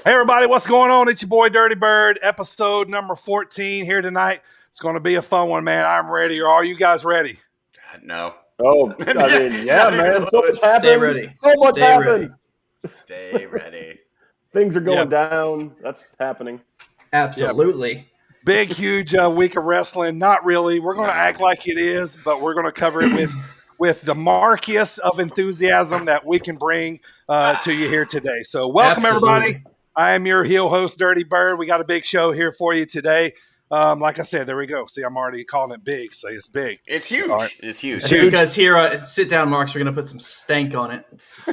Hey, everybody, what's going on? It's your boy Dirty Bird, episode number 14 here tonight. It's going to be a fun one, man. I'm ready. Are you guys ready? No. Oh, I mean, yeah, man. So much happened. Stay ready. So much Stay happened. ready. Stay ready. Things are going down. That's happening. Absolutely. Big, huge week of wrestling. Not really. We're going to act like it is, but we're going to cover it with the Marcus of enthusiasm that we can bring to you here today. So welcome, everybody. I am your heel host, Dirty Bird. We got a big show here for you today. Like I said, there we go. See, I'm already calling it big, so it's big. It's huge. Right. It's huge. That's because here at Sit Down Marks, we're going to put some stank on it.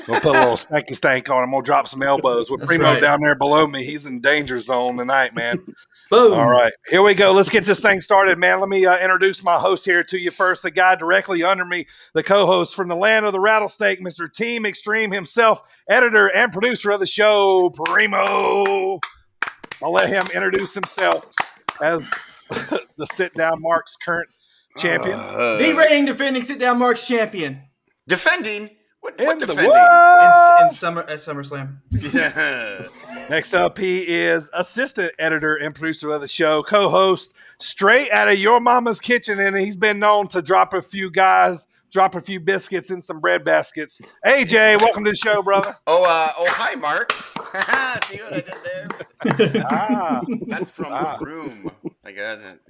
We'll put a little stank on him. We'll drop some elbows. With Primo down there below me, he's in danger zone tonight, man. Boom. All right, here we go. Let's get this thing started, man. Let me introduce my host here to you first. The guy directly under me, the co-host from the land of the rattlesnake, Mr. Team Extreme himself, editor and producer of the show, Primo. I'll let him introduce himself as the Sit Down Marks current champion. The reigning defending Sit Down Marks champion. Defending? What defending? In SummerSlam. Yeah. Next up, he is assistant editor and producer of the show, co-host straight out of your mama's kitchen, and he's been known to drop a few biscuits in some bread baskets. AJ, welcome to the show, brother. Hi, Marks. See what I did there? That's from the room. I got it.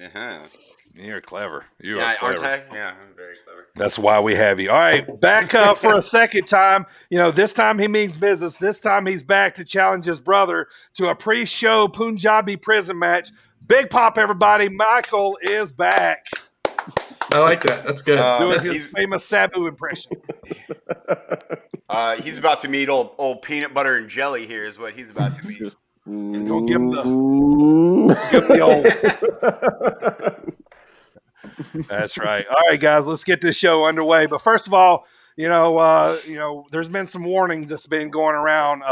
You're clever. You are clever. Aren't I? Yeah, I'm very clever. That's why we have you. All right, back up for a second time. This time he means business. This time he's back to challenge his brother to a pre-show Punjabi prison match. Big pop, everybody. Michael is back. I like that. That's good. Doing his famous Sabu impression. He's about to meet old peanut butter and jelly here is what he's about to meet. Don't give him the old. That's right. All right, guys, let's get this show underway. But first of all, there's been some warnings that's been going around,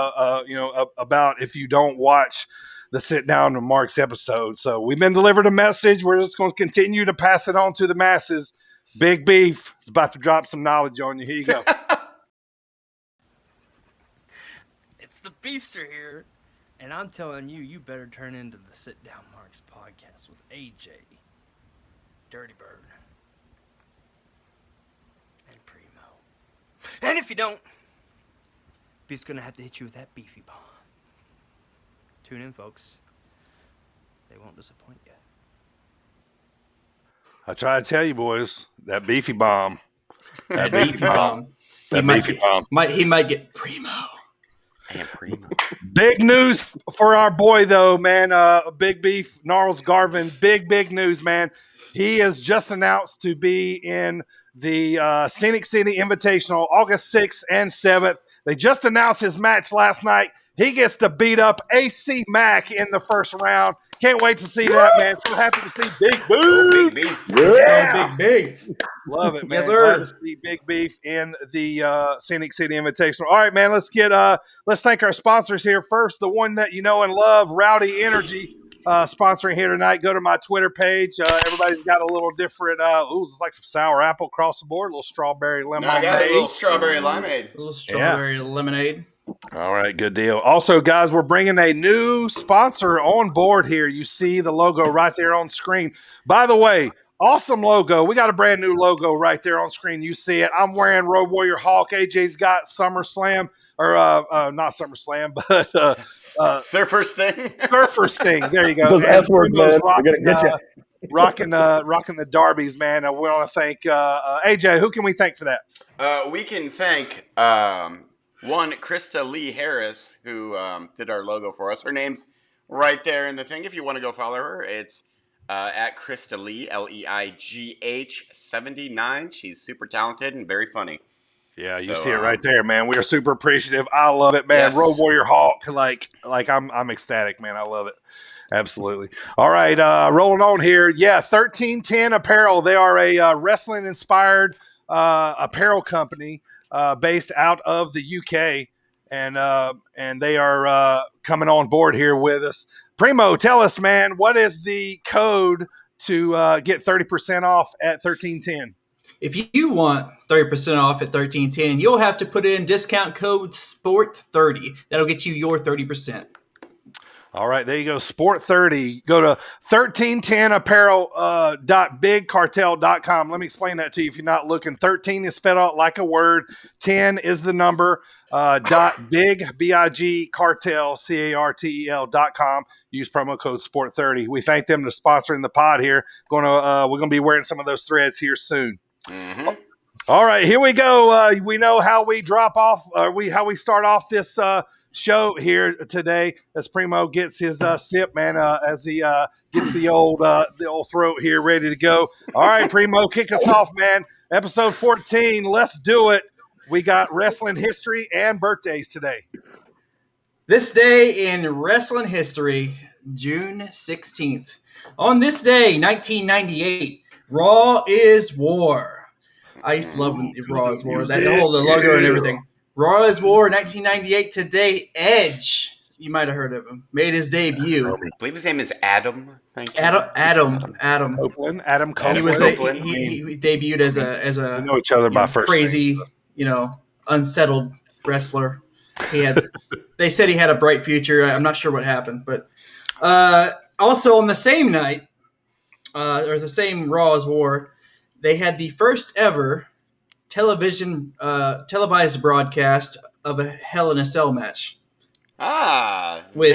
about if you don't watch the Sit Down with Marks episode. So we've been delivered a message. We're just going to continue to pass it on to the masses. Big Beef is about to drop some knowledge on you. Here you go. It's the Beefster here, and I'm telling you, you better turn into the Sit Down Marks podcast with AJ, Dirty Bird, and Primo. And if you don't, Beef's gonna have to hit you with that beefy bomb. Tune in, folks. They won't disappoint you. I try to tell you, boys, that beefy bomb. That beefy bomb. He might get Primo. And Primo. Big news for our boy, though, man. Big Beef, Gnarls Garvin. Big news, man. He has just announced to be in the Scenic City Invitational August 6th and 7th. They just announced his match last night. He gets to beat up AC Mack in the first round. Can't wait to see that, man. So happy to see Big Beef. Big Beef. Yeah. Big Beef. Love it, man. Yes, sir. Glad to see Big Beef in the Scenic City Invitational. All right, man. Let's thank our sponsors here first. The one that you know and love, Rowdy Energy, sponsoring here tonight. Go to my Twitter page. Everybody's got a little different. It's like some sour apple across the board. A little strawberry lemonade. I got a little strawberry limeade. A little strawberry lemonade. All right, good deal. Also, guys, we're bringing a new sponsor on board here. You see the logo right there on screen. By the way, awesome logo. We got a brand new logo right there on screen. You see it. I'm wearing Road Warrior Hawk. AJ's got SummerSlam, or not SummerSlam, but Surfer Sting. Surfer Sting. There you go. Those S words, man. We're gonna get you. Rocking the Darbies, man. We want to thank AJ. Who can we thank for that? We can thank one, Krista Lee Harris, who did our logo for us. Her name's right there in the thing. If you want to go follow her, it's at Krista Lee, Leigh 79. She's super talented and very funny. Yeah, you see it right there, man. We are super appreciative. I love it, man. Yes. Road Warrior Hawk, like I'm ecstatic, man. I love it. Absolutely. All right, rolling on here. Yeah, 1310 Apparel. They are a wrestling-inspired apparel company based out of the UK, and they are coming on board here with us. Primo, tell us, man, what is the code to get 30% off at 1310? If you want 30% off at 1310, you'll have to put in discount code SPORT30. That'll get you your 30%. All right, there you go. Sport 30. Go to 1310apparel.bigcartel.com. Let me explain that to you if you're not looking. 13 is spelled out like a word. 10 is the number. .big, B-I-G, cartel, C-A-R-T-E-L.com. Use promo code SPORT30. We thank them for sponsoring the pod here. We're going to be wearing some of those threads here soon. Mm-hmm. All right, here we go. We know how we drop off, how we start off this show here today as Primo gets his sip, man, as he gets the old throat here ready to go. All right, Primo, kick us off, man. Episode 14, let's do it. We got wrestling history and birthdays today. This day in wrestling history, June 16th. On this day, 1998, Raw is War. I used to love Raw is War. The logo and everything. Raw is War, 1998. Today, Edge, you might have heard of him, made his debut. I believe his name is Adam. Thank you. Adam Copeland. Adam Copeland. He debuted as a we know each other by first crazy, name, unsettled wrestler. They said he had a bright future. I'm not sure what happened, but also on the same night, or the same Raw as War, they had the first ever televised broadcast of a Hell in a Cell match. With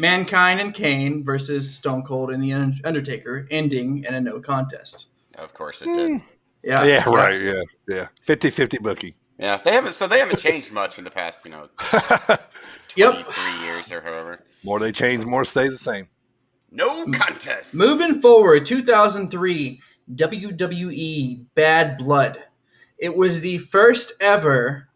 Mankind and Kane versus Stone Cold and The Undertaker, ending in a no contest. Of course it did. Yeah, right. Yeah. 50-50 bookie. Yeah, they haven't changed much in the past, 23 years or however. More they change, more stays the same. No contest. Moving forward, 2003 WWE Bad Blood. It was the first ever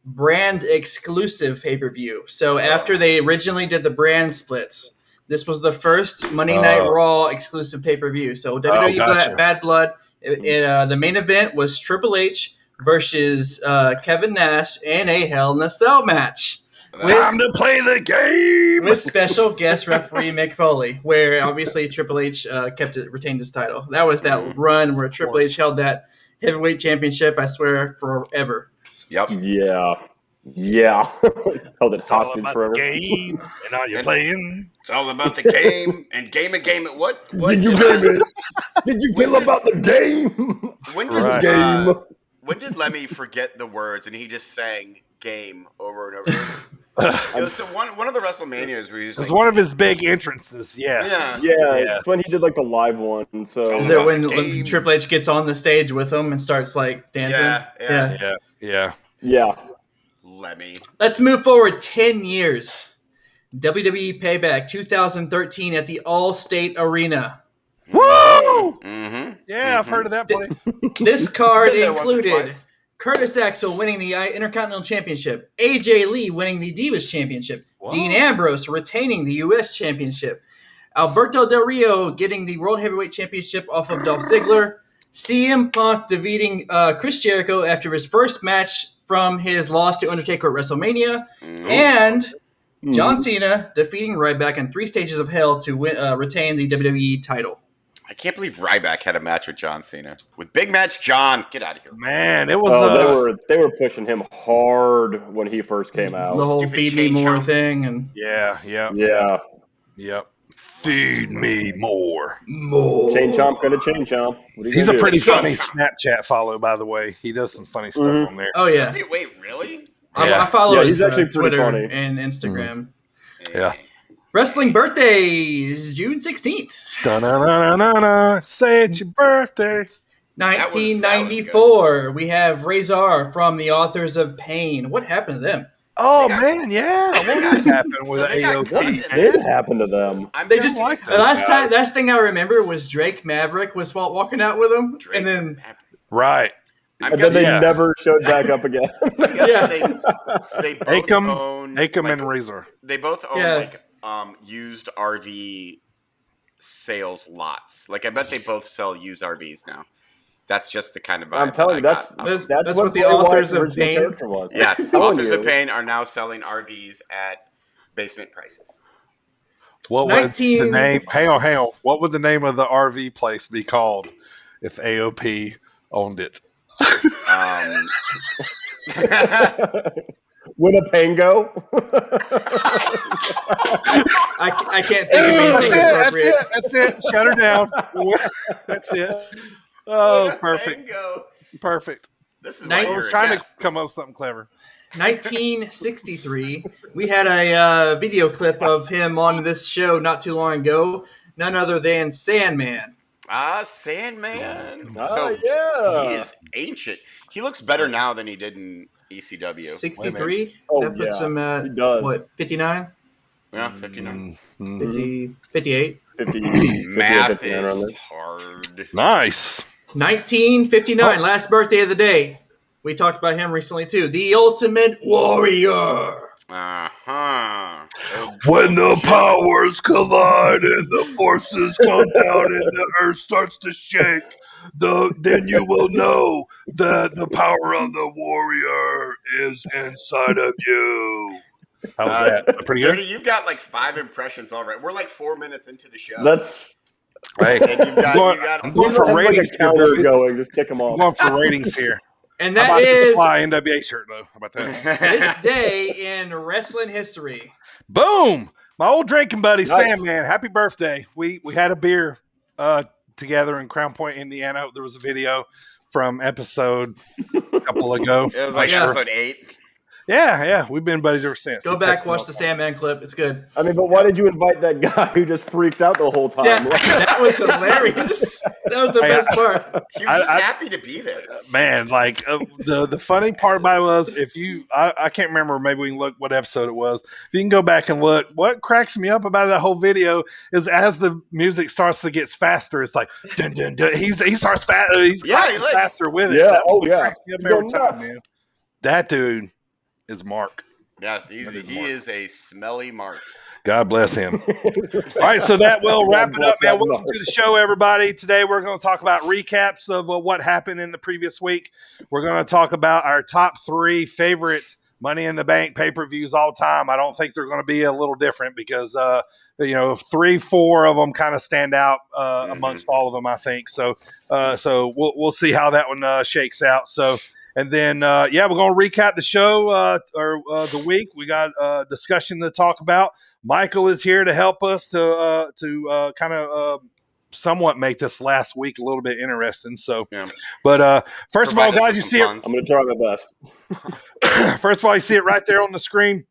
brand exclusive pay-per-view. So after they originally did the brand splits, this was the first Monday Night Raw exclusive pay-per-view. So WWE Bad Blood. The main event was Triple H versus Kevin Nash in a Hell in a Cell match. Time to play the game with special guest referee Mick Foley, where obviously Triple H retained his title. That was that run where Triple H held that heavyweight championship, I swear, forever. Yep. Yeah. Held it hostage forever. Game, and now you're playing. It's all about the game and game at what? Did you game it? Did you tell about the game? When did Lemmy forget the words and he just sang game over and over again? So one of the WrestleManias where he's it was one of his big entrances, yes. Yeah. It's when he did like the live one. So is it when Triple H gets on the stage with him and starts like dancing? Yeah. Lemmy. Let's move forward 10 years. WWE Payback 2013 at the All-State Arena. Woo! Mm-hmm. Yeah, I've heard of that place. This card included Curtis Axel winning the Intercontinental Championship, AJ Lee winning the Divas Championship, Dean Ambrose retaining the U.S. Championship, Alberto Del Rio getting the World Heavyweight Championship off of Dolph Ziggler, CM Punk defeating Chris Jericho after his first match from his loss to Undertaker at WrestleMania, and John Cena defeating Ryback in 3 stages of hell to retain the WWE title. I can't believe Ryback had a match with John Cena. With Big Match John. Get out of here. Man, it was they were pushing him hard when he first came out. The whole Feed Me More thing. And Yeah. Feed me more. Chain Chomp gonna Chain Chomp. He's a pretty funny Snapchat follow, by the way. He does some funny stuff on there. Oh, yeah. Wait, really? I follow his he's actually Twitter funny. and Instagram. Yeah. Wrestling birthdays, June 16th. Da-na-na-na-na. Say it's your birthday. 1994, we have Razor from the authors of Pain. What happened to them? Oh, man, yeah. What did happen with AOP? What did happen to them? They just like the last thing I remember was Drake Maverick was walking out with them, and then right. And then they never showed back up again. They both Akam and Razor. They both own used RV sales lots. Like I bet they both sell used RVs now. That's just the kind of vibe I'm telling you, that's what the authors of Pain was. Yes, authors of Pain are now selling RVs at basement prices. What would the name? Hang on. What would the name of the RV place be called if AOP owned it? Winnepango. I can't think of anything appropriate. That's it. Shut her down. That's it. Oh, perfect. Bingo. Perfect. This is Night- why I was you're a trying to guest. come up with something clever. 1963, we had a video clip of him on this show not too long ago. None other than Sandman. Sandman. Yeah. He is ancient. He looks better now than he did in ECW. 63? Oh, That puts yeah, him at, he does. what, 59? Yeah, 59. 50, 58? 50, Math 59 around is there. hard. Nice. 1959, last birthday of the day. We talked about him recently too. The Ultimate Warrior. Uh-huh. When the powers collide and the forces come down and the earth starts to shake, then you will know that the power of the warrior is inside of you. How's that? Pretty good? Dirty, you've got like 5 impressions already. We're like 4 minutes into the show. That's Hey, And you've got I'm going for have like ratings a here, counter boys. going. Just tick them I'm off. going for ratings here. And How that about this is fly NWA shirt, though? How about that? this day in wrestling history. Boom! My old drinking buddy, Nice. Sam, man. Happy birthday. We had a beer together in Crown Point, Indiana. There was a video from episode a couple ago. It was like Yeah. episode 8. Yeah. We've been buddies ever since. Go He back, texted me watch all the time. Sandman clip. It's good. I mean, but why did you invite that guy who just freaked out the whole time? Yeah, that was hilarious. That was the Hey, best part. He was just I- happy to be there. Man, like the funny part about it was I can't remember, maybe we can look what episode it was. If you can go back and look, what cracks me up about that whole video is as the music starts to get faster, it's like dun, dun, dun. He starts faster. He's Yeah, like- faster with it. Yeah, That's what yeah. cracks me up You go every time, nuts. man. That dude is Mark. Yes, he is a smelly mark. God bless him. All right, so that will wrap it bless up, man. that Welcome Mark. to the show, everybody. Today we're going to talk about recaps of what happened in the previous week. We're going to talk about our top 3 favorite Money in the Bank pay-per-views all time. I don't think they're going to be a little different because, 3-4 of them kind of stand out amongst all of them, I think. So we'll see how that one shakes out. So. And then, we're going to recap the show or the week. We got a discussion to talk about. Michael is here to help us to kind of somewhat make this last week a little bit interesting. So, Yeah. but first Provide of all, us guys, with you some see it. puns. I'm going to try my best. First of all, you see it right there on the screen.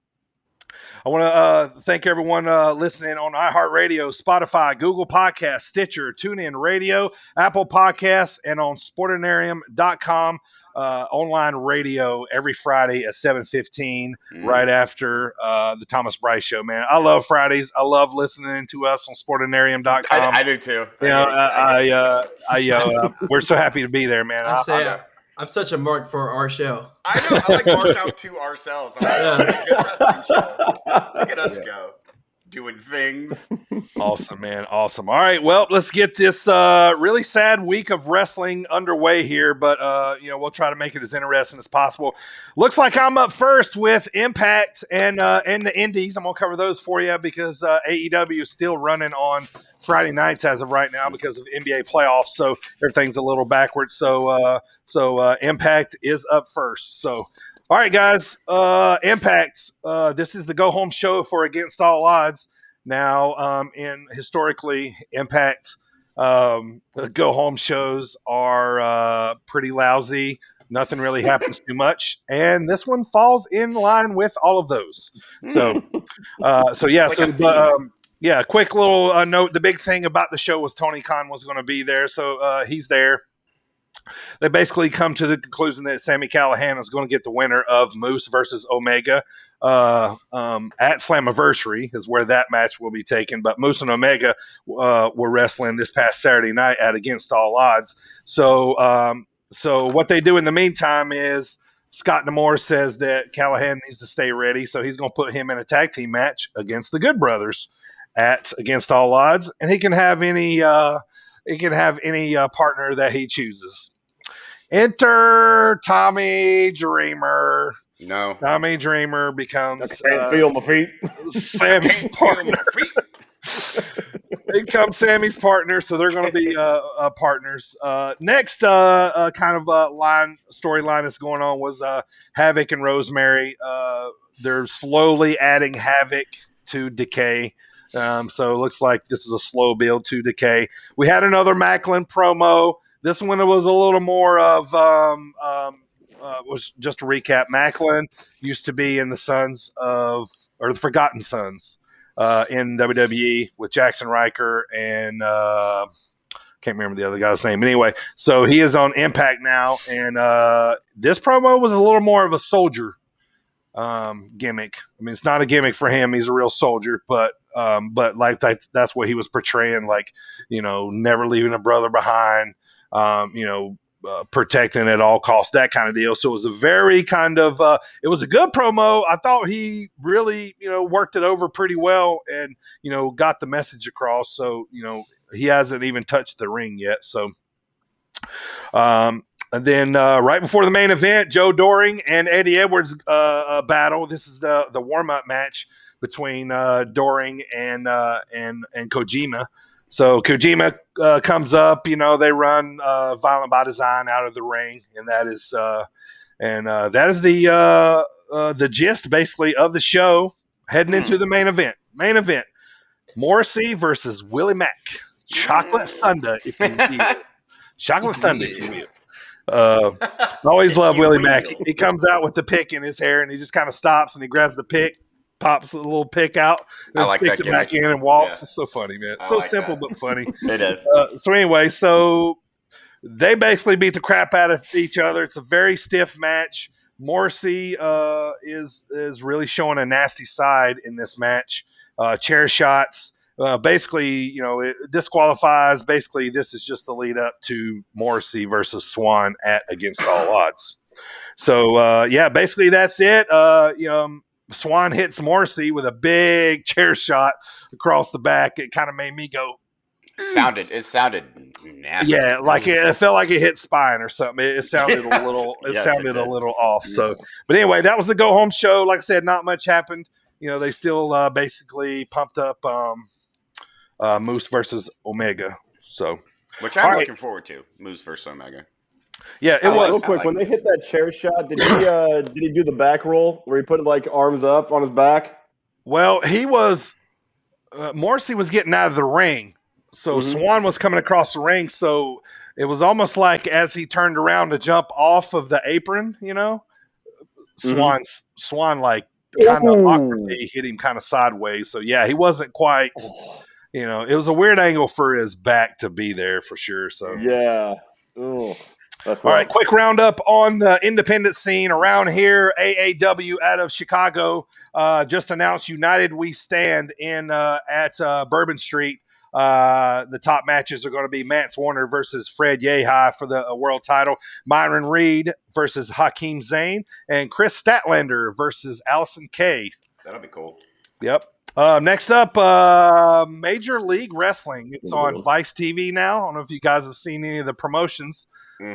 I want to thank everyone listening on iHeartRadio, Spotify, Google Podcasts, Stitcher, TuneIn Radio, Apple Podcasts, and on Sportinarium.com online radio every Friday at 7:15, right after the Thomas Bryce Show. Man, I love Fridays. I love listening to us on Sportinarium.com. I do too. We're so happy to be there, man. I'm such a mark for our show. I know. I like mark out to ourselves. I'm like, it's a good wrestling show. Look at us go. Doing things. Awesome, man. Awesome. All right. Well, let's get this really sad week of wrestling underway here, but we'll try to make it as interesting as possible. Looks like I'm up first with Impact and the Indies. I'm going to cover those for you because AEW is still running on Friday nights as of right now because of NBA playoffs, so everything's a little backwards. So Impact is up first. So all right, guys. Impact. This is the go-home show for Against All Odds. Now, historically, Impact go-home shows are pretty lousy. Nothing really happens too much, and this one falls in line with all of those. So, quick little note. The big thing about the show was Tony Khan was going to be there, so he's there. They basically come to the conclusion that Sami Callihan is going to get the winner of Moose versus Omega at Slammiversary is where that match will be taken. But Moose and Omega were wrestling this past Saturday night at Against All Odds. So what they do in the meantime is Scott D'Amore says that Callihan needs to stay ready, so he's going to put him in a tag team match against the Good Brothers at Against All Odds, and he can have any partner that he chooses. Enter Tommy Dreamer. No. Tommy Dreamer becomes I can't feel my feet. Sammy's partner. in comes Sammy's partner, so they're going to be partners. Next, kind of storyline that's going on was Havoc and Rosemary. They're slowly adding Havoc to Decay. So it looks like this is a slow build to Decay. We had another Macklin promo. This one was a little more of was just to recap. Macklin used to be in the Forgotten Sons in WWE with Jackson Riker and can't remember the other guy's name. Anyway, so he is on Impact now, and this promo was a little more of a soldier gimmick. I mean, it's not a gimmick for him; he's a real soldier. But like that's what he was portraying, like never leaving a brother behind. Protecting at all costs, that kind of deal. So it was a very kind of it was a good promo. I thought he really worked it over pretty well and got the message across. So he hasn't even touched the ring yet. So and then right before the main event, Joe Doring and Eddie Edwards battle. This is the warm up match between Doring and Kojima. So Kojima comes up, they run Violent by Design out of the ring, and that is the gist basically of the show. Heading into the main event. Morrissey versus Willie Mack. Chocolate Thunder, if you will. Chocolate Thunder, if you will. I always love Willie Mack. He comes out with the pick in his hair, and he just kind of stops and he grabs the pick, pops a little pick out, and sticks it back in and walks. Yeah. It's so funny, man. It's so simple but funny. It is. So anyway, they basically beat the crap out of each other. It's a very stiff match. Morrissey is really showing a nasty side in this match. Chair shots. Basically, it disqualifies. Basically, this is just the lead up to Morrissey versus Swan at Against All Odds. So, basically that's it. Swan hits Morrissey with a big chair shot across the back. It kind of made me go. It sounded nasty. Yeah, like it felt like it hit spine or something. It sounded a little. It sounded a little off. So, but anyway, that was the go home show. Like I said, not much happened. They still basically pumped up Moose versus Omega. So, which I'm looking forward to. Moose versus Omega. Yeah, it was. Real quick, when they hit that chair shot, did he do the back roll where he put arms up on his back? Well, he was. Morrissey was getting out of the ring, so Swan was coming across the ring. So it was almost like as he turned around to jump off of the apron, Swan like kind of awkwardly hit him kind of sideways. So yeah, he wasn't quite. It was a weird angle for his back to be there for sure. So yeah. Ooh. All right, quick roundup on the independent scene around here. AAW out of Chicago just announced United We Stand at Bourbon Street. The top matches are going to be Mance Warner versus Fred Yehi for the world title, Myron Reed versus Hakeem Zayn, and Chris Statlander versus Allison Kay. That'll be cool. Yep. Next up, Major League Wrestling. It's on Vice TV now. I don't know if you guys have seen any of the promotions.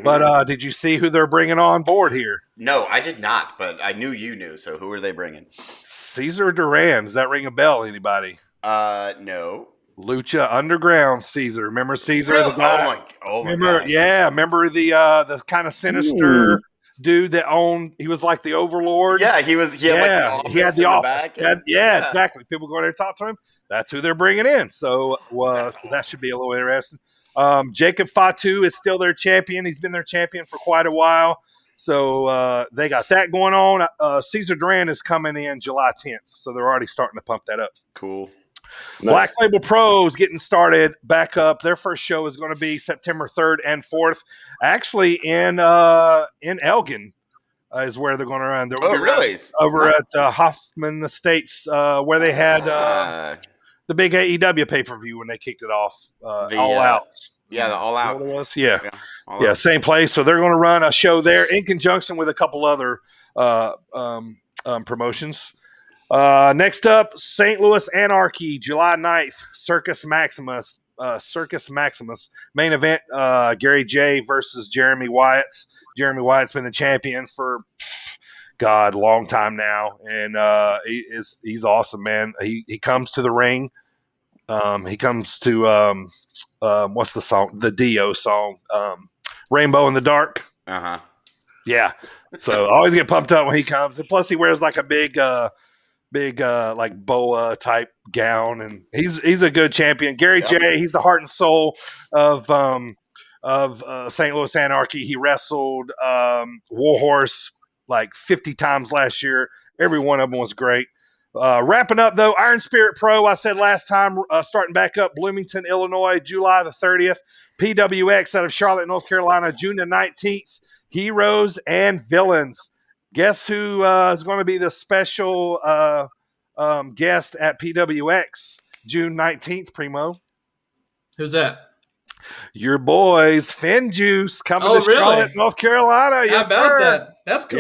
But did you see who they're bringing on board here? No, I did not, but I knew you knew. So who are they bringing? Caesar Duran. Does that ring a bell, anybody? No. Lucha Underground Caesar. Remember Caesar? The guy? Oh my God. Yeah, remember the kind of sinister dude that owned, he was like the overlord? Yeah, he had the office. Exactly. People go there to talk to him. That's who they're bringing in. So awesome. That should be a little interesting. Jacob Fatu is still their champion. He's been their champion for quite a while. So they got that going on. Caesar Duran is coming in July 10th. So they're already starting to pump that up. Cool. Nice. Black Label Pros getting started back up. Their first show is going to be September 3rd and 4th. Actually in Elgin is where they're going to run. Really? Over at Hoffman Estates where they had the big AEW pay-per-view when they kicked it off. All Out. Yeah, the All Out. What it was? Yeah, same place. So they're going to run a show there in conjunction with a couple other promotions. Next up, St. Louis Anarchy, July 9th, Circus Maximus. Main event, Gary J versus Jeremy Wyatt. Jeremy Wyatt's been the champion for long time now, and he's awesome, man. He comes to the ring He comes to what's the song? The Dio song, "Rainbow in the Dark." Uh-huh. Yeah. So I always get pumped up when he comes, and plus he wears like a big like boa type gown, and he's a good champion. Gary J, he's the heart and soul of St. Louis Anarchy. He wrestled Warhorse like 50 times last year. Every one of them was great. Wrapping up though, Iron Spirit Pro. I said last time, starting back up, Bloomington, Illinois, July the 30th. PWX out of Charlotte, North Carolina, June the 19th. Heroes and Villains. Guess who is going to be the special guest at PWX June 19th, Primo? Who's that? Your boys, Fin Juice, coming to really? Charlotte, North Carolina. Yes, How about sir. that? That's cool.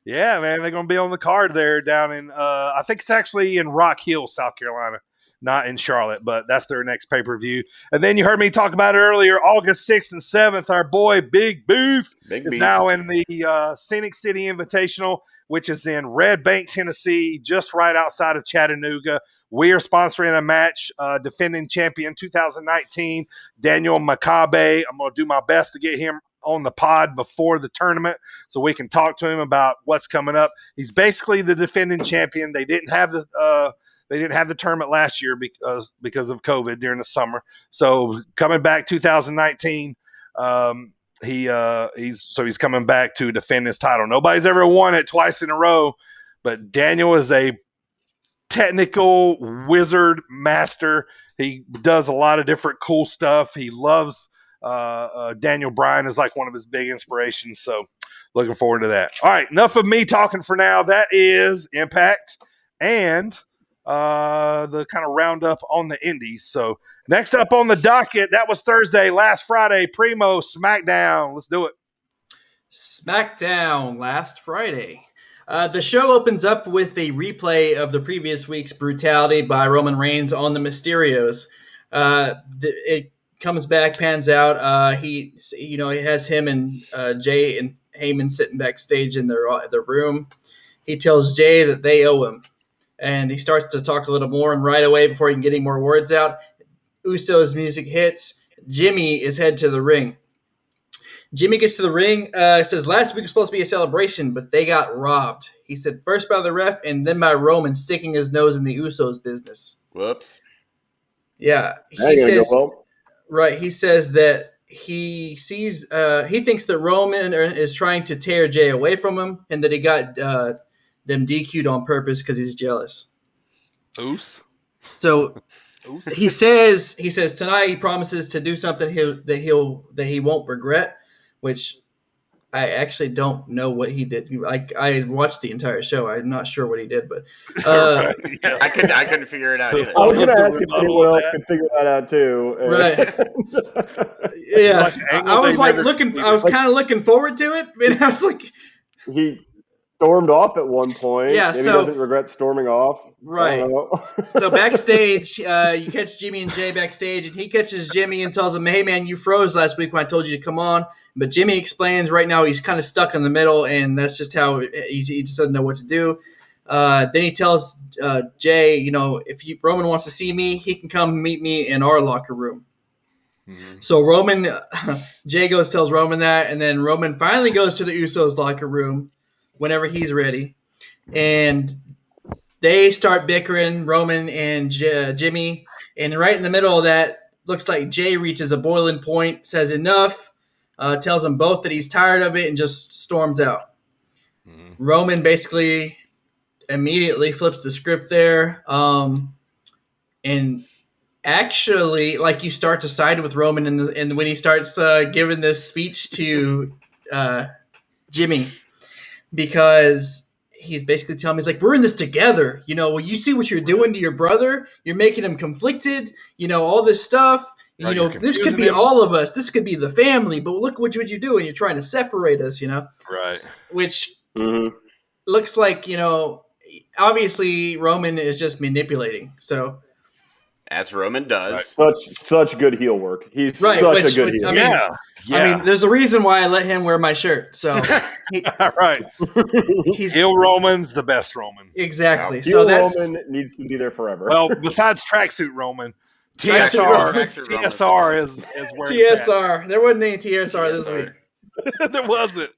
Yeah, man. They're going to be on the card there down in, I think it's actually in Rock Hill, South Carolina, not in Charlotte, but that's their next pay-per-view. And then you heard me talk about it earlier, August 6th and 7th, our boy Big Beef is now in the Scenic City Invitational, which is in Red Bank, Tennessee, just right outside of Chattanooga. We are sponsoring a match, defending champion 2019, Daniel Makabe. I'm going to do my best to get him on the pod before the tournament so we can talk to him about what's coming up. He's basically the defending champion. They didn't have the tournament last year because of COVID during the summer. So coming back 2019, he's coming back to defend his title. Nobody's ever won it twice in a row, but Daniel is a technical wizard master. He does a lot of different cool stuff. He loves Daniel Bryan is like one of his big inspirations. So looking forward to that. All right, enough of me talking for now. That is Impact and the kind of roundup on the indies. So next up on the docket, that was Thursday, last Friday, Primo SmackDown. Let's do it. SmackDown last Friday. The show opens up with a replay of the previous week's brutality by Roman Reigns on the Mysterios. It comes back, pans out. He has him and Jay and Heyman sitting backstage in their room. He tells Jay that they owe him, and he starts to talk a little more. And right away, before he can get any more words out, Usos' music hits. Jimmy is head to the ring. Jimmy gets to the ring, says last week was supposed to be a celebration, but they got robbed. He said first by the ref and then by Roman sticking his nose in the Usos' business. Whoops. Yeah. He says that he sees, he thinks that Roman is trying to tear Jay away from him and that he got them DQ'd on purpose because he's jealous. Oos. So he says tonight he promises to do something that he won't regret, which I actually don't know what he did. I watched the entire show. I'm not sure what he did, but right. Yeah. I couldn't figure it out either. I was going to ask if anyone else could figure that out too. Right. Yeah. I was kind of looking forward to it, and I was like, he stormed off at one point. Yeah, Maybe he doesn't regret storming off. Right. So backstage, you catch Jimmy and Jay backstage, and he catches Jimmy and tells him, "Hey man, you froze last week when I told you to come on." But Jimmy explains right now he's kind of stuck in the middle, and that's just how he just doesn't know what to do. Then he tells Jay, if Roman wants to see me, he can come meet me in our locker room. Mm-hmm. So Jay tells Roman that, and then Roman finally goes to the Usos' locker room whenever he's ready, and they start bickering, Roman and Jimmy, and right in the middle of that, looks like Jay reaches a boiling point, says enough, tells them both that he's tired of it, and just storms out. Mm-hmm. Roman basically immediately flips the script there, and actually, like, you start to side with Roman, and when he starts giving this speech to Jimmy, because he's basically telling me, he's like, we're in this together. When you see what you're doing to your brother, you're making him conflicted, all this stuff. Right, this could be all of us. This could be the family, but look what you're doing. You're trying to separate us, Right. Which looks like, obviously Roman is just manipulating. So, as Roman does. Right. Such good heel work. He's such a good heel. I mean, there's a reason why I let him wear my shirt. So, right. He's heel Roman's the best Roman. Exactly. Heel Roman needs to be there forever. Well, besides tracksuit Roman, TSR is where it's TSR. There wasn't any TSR this week. There wasn't.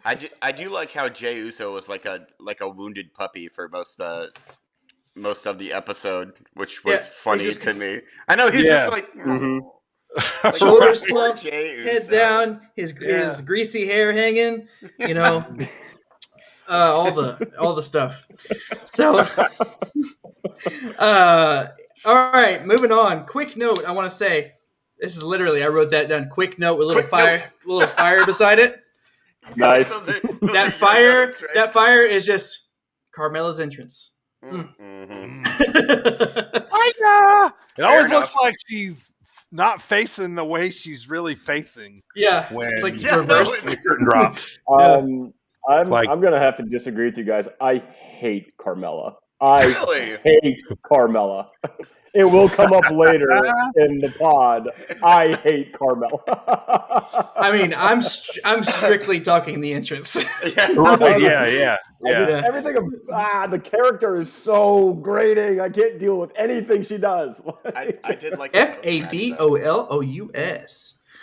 I do like how Jey Uso was like a wounded puppy for most of the episode, which was funny to me. I know he's just like, like shoulder slumped, Jey head Uso. down, his greasy hair hanging, all the stuff. So, all right, moving on. Quick note, I want to say, this is literally, I wrote that down. Quick note with little fire beside it. Nice. That fire is just Carmella's entrance. It always looks like she's not facing the way she's really facing. Yeah, when it's like reversed. The curtain drops. I'm gonna have to disagree with you guys. I hate Carmella. I hate Carmella. It will come up later in the pod. I hate Carmella. I mean, I'm strictly talking the entrance. Yeah. Everything the character is so grating. I can't deal with anything she does. I did like FABOLOUS.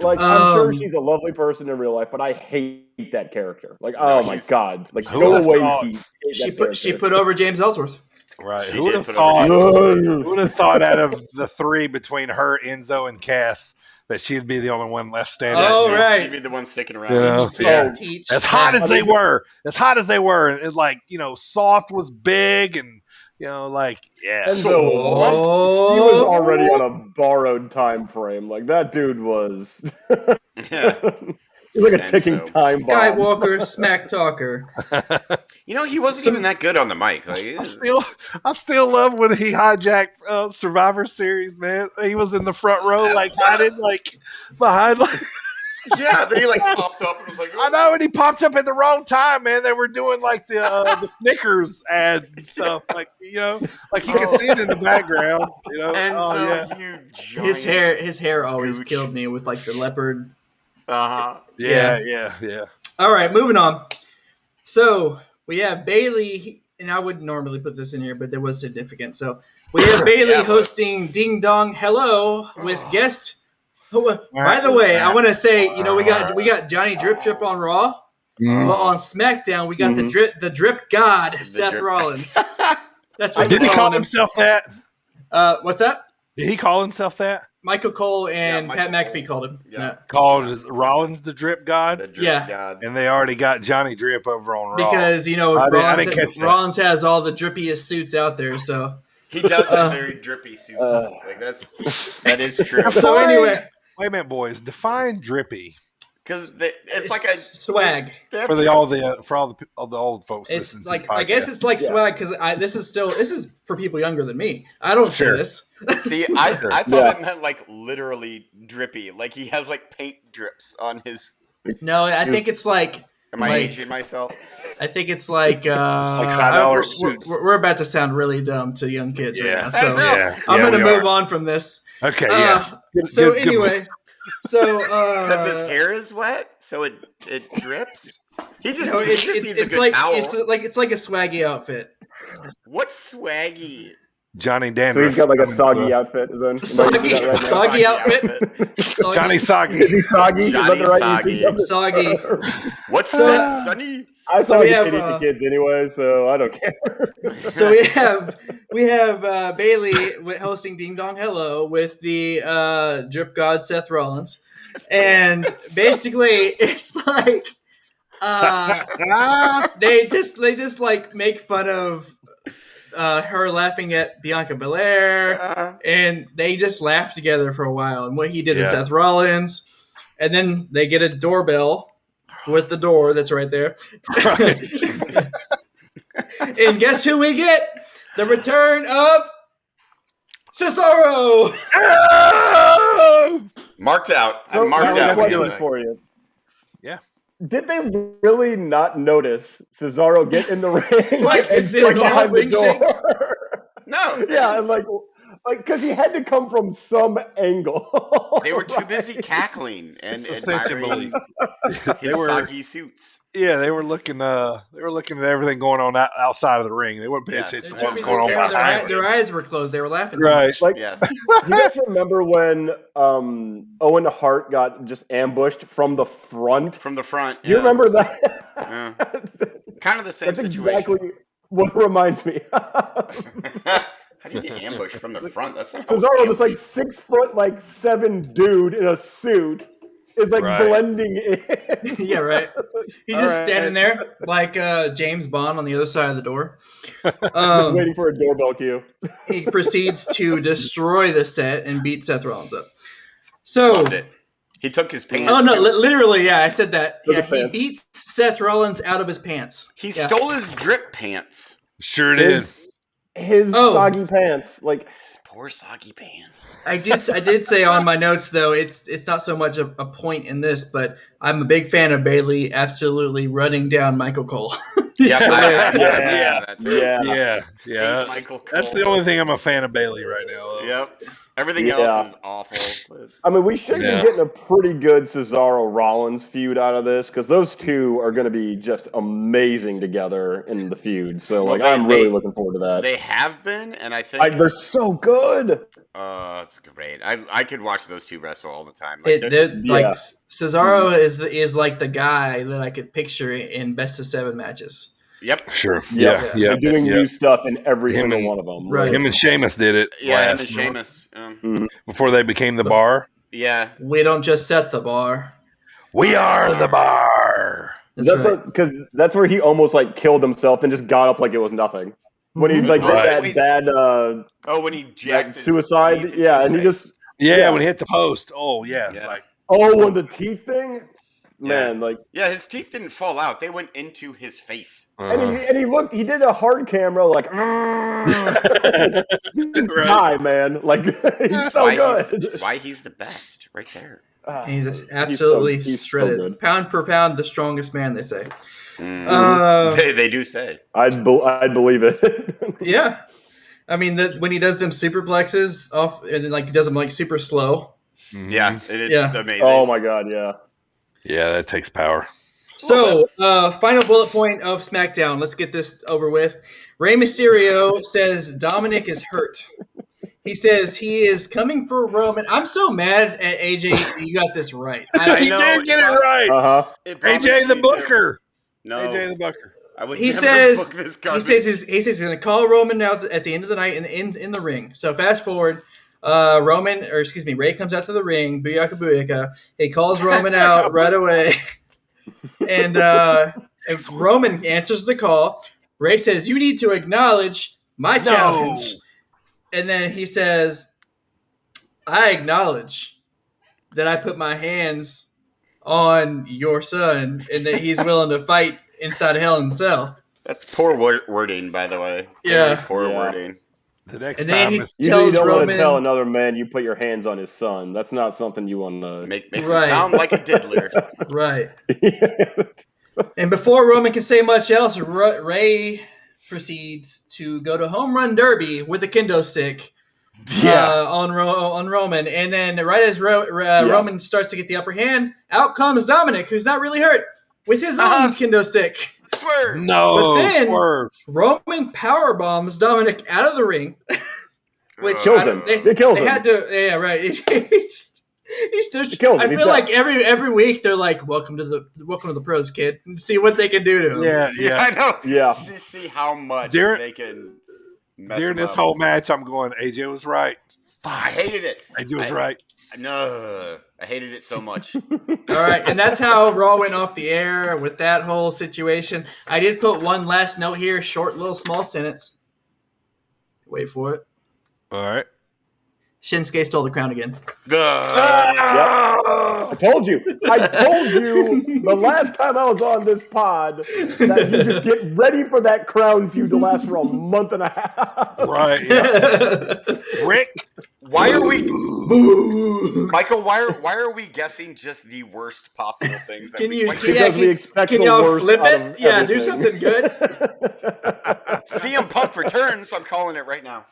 Like, I'm sure she's a lovely person in real life, but I hate that character. Like, oh my god! Like, no way she put over James Ellsworth. Right. Who would have thought out of the three between her, Enzo, and Cass that she'd be the only one left standing? Right. She'd be the one sticking around. As hot as they were, and like, Soft was big, and Enzo he was already on a borrowed time frame. Like, that dude was. He's like a ticking time bomb. Skywalker smack talker. He wasn't even that good on the mic. Like, I still love when he hijacked Survivor Series, man. He was in the front row, like hiding, like behind, like. Yeah, then he popped up and was like, I know, and he popped up at the wrong time, man. They were doing like the Snickers ads and stuff, like like you can see it in the background. And his hair always killed me with like the leopard. Yeah. All right, moving on. So we have Bailey, and I wouldn't normally put this in here, but there was significant. So we have Bailey hosting Ding Dong Hello with guest. By the way, I want to say, we got Johnny Drip Trip on Raw. Well, on SmackDown, we got the Drip God, Seth Rollins. That's what did he call himself that? What's that? Did he call himself that? Michael Cole and Pat McAfee called him. Yeah. Called Rollins the Drip God? The Drip God. And they already got Johnny Drip over on Raw. Because, Rollins has all the drippiest suits out there, so. He does have very drippy suits. That is true. So anyway. Wait a minute, boys. Define drippy. Because it's like a swag for all the old folks. It's like, I guess it's like swag because this is for people younger than me. I don't say this. See, I thought it meant like literally drippy, like he has like paint drips on his. No, I think it's like. Am I aging myself? I think it's like $5 suits. We're about to sound really dumb to young kids right now, so I'm going to move on from this. Okay, Anyway. So, because his hair is wet, so it drips. He just needs a good towel. It's like a swaggy outfit. What's swaggy? Johnny Dandruff. So he's got like a soggy outfit. Soggy outfit. Johnny Soggy. Is he soggy? Johnny Soggy. Soggy. What's that, Sonny? I saw the kids anyway, so I don't care. So we have Bailey hosting Ding Dong Hello with the Drip God Seth Rollins, and basically it's like they just like make fun of her laughing at Bianca Belair, and they just laugh together for a while. And what he did to Seth Rollins, and then they get a doorbell. With the door that's right there. Right. And guess who we get? The return of Cesaro! Marked out. So, marked out. For you. Yeah. Did they really not notice Cesaro get in the ring? Like, it's in all ring shakes? No. Yeah, and like, because he had to come from some angle. They were too busy cackling and admiring his soggy suits. Yeah, they were looking. They were looking at everything going on outside of the ring. They weren't paying attention to what was going on behind. Their eyes were closed. They were laughing. Right. Like, you guys remember when Owen Hart got just ambushed from the front? From the front. You remember that? Yeah. Kind of the same That's situation. Exactly what it reminds me. How do you get ambushed from the front? That's not Cesaro, this like 6 foot, like 7 dude in a suit, is like blending in. Yeah, right. He's just standing there like James Bond on the other side of the door. Just waiting for a doorbell cue. He proceeds to destroy the set and beat Seth Rollins up. So loved it. He took his pants. Oh no, literally, yeah, I said that. Yeah, he beat Seth Rollins out of his pants. He stole his drip pants. Sure did. His soggy pants, like his poor soggy pants. I did say on my notes though, it's not so much a point in this, but I'm a big fan of Bayley absolutely running down Michael Cole. Yeah. Michael Cole. That's the only thing I'm a fan of Bayley right now. Though. Yep. Everything else is awful. I mean, we should be getting a pretty good Cesaro-Rollins feud out of this because those two are going to be just amazing together in the feud. So, I'm really looking forward to that. They have been, and I think they're so good. It's great. I could watch those two wrestle all the time. Cesaro is like the guy that I could picture in best of 7 matches. Yep. Sure. Yeah. They're doing new stuff in every single one of them. Right. Him and Sheamus did it. Yeah, him and Sheamus. Before they became the bar. Yeah. We don't just set the bar. We are the bar. Because that's where he almost like killed himself and just got up like it was nothing. When he like did that bad when he jacked his suicide. teeth Yeah, and he just when he hit the post. Oh yeah, it's like when the teeth thing. Man, his teeth didn't fall out; they went into his face. And he looked. He did a hard camera, like, hi, man. Like, he's so good. Why he's the best, right there. He's absolutely shredded, so pound per pound, the strongest man. They say. They do say. I'd believe it. Yeah, I mean when he does them superplexes off, and then he does them super slow. Yeah, it's amazing. Oh my god, yeah. Yeah, that takes power. So, final bullet point of SmackDown. Let's get this over with. Rey Mysterio says Dominic is hurt. He says he is coming for Roman. I'm so mad at AJ. You got this right. He did get it right. AJ the Booker. No, AJ the Booker. He says he's going to call Roman out at the end of the night in the ring. So fast forward. Rey comes out to the ring, booyaka booyaka. He calls Roman out right away. And Roman answers the call. Rey says, "You need to acknowledge my challenge." And then he says, "I acknowledge that I put my hands on your son and that he's willing to fight inside Hell in a Cell." That's poor wording, by the way. Yeah. Poor wording. The next and time then he you tells don't Roman, want to tell another man you put your hands on his son. That's not something you want to makes him sound like a diddler. Right. And before Roman can say much else, Rey proceeds to go to Home Run Derby with a kendo stick on Roman. And then right as Roman starts to get the upper hand, out comes Dominic, who's not really hurt, with his own kendo stick. Swerve. No, but then swerve. Roman power bombs Dominic out of the ring, which kills him. They killed him. Had to, yeah, right. I feel like every week they're like, "Welcome to the pros, kid," and see what they can do to him. Yeah, I know. Yeah, see how much they can. During this whole match, I'm going. AJ was right. I hated it. AJ was right. No, I hated it so much. All right, and that's how Raw went off the air with that whole situation. I did put one last note here, short, little, small sentence. Wait for it. All right. Shinsuke stole the crown again. Yep. I told you the last time I was on this pod that you just get ready for that crown feud to last for a month and a half. Right. Yeah. Rick, Why are we, Boogs. Michael? Why are we guessing just the worst possible things that we? Because we expect can the y'all worst flip out it? of Yeah, do everything. something good. CM Punk returns. I'm calling it right now.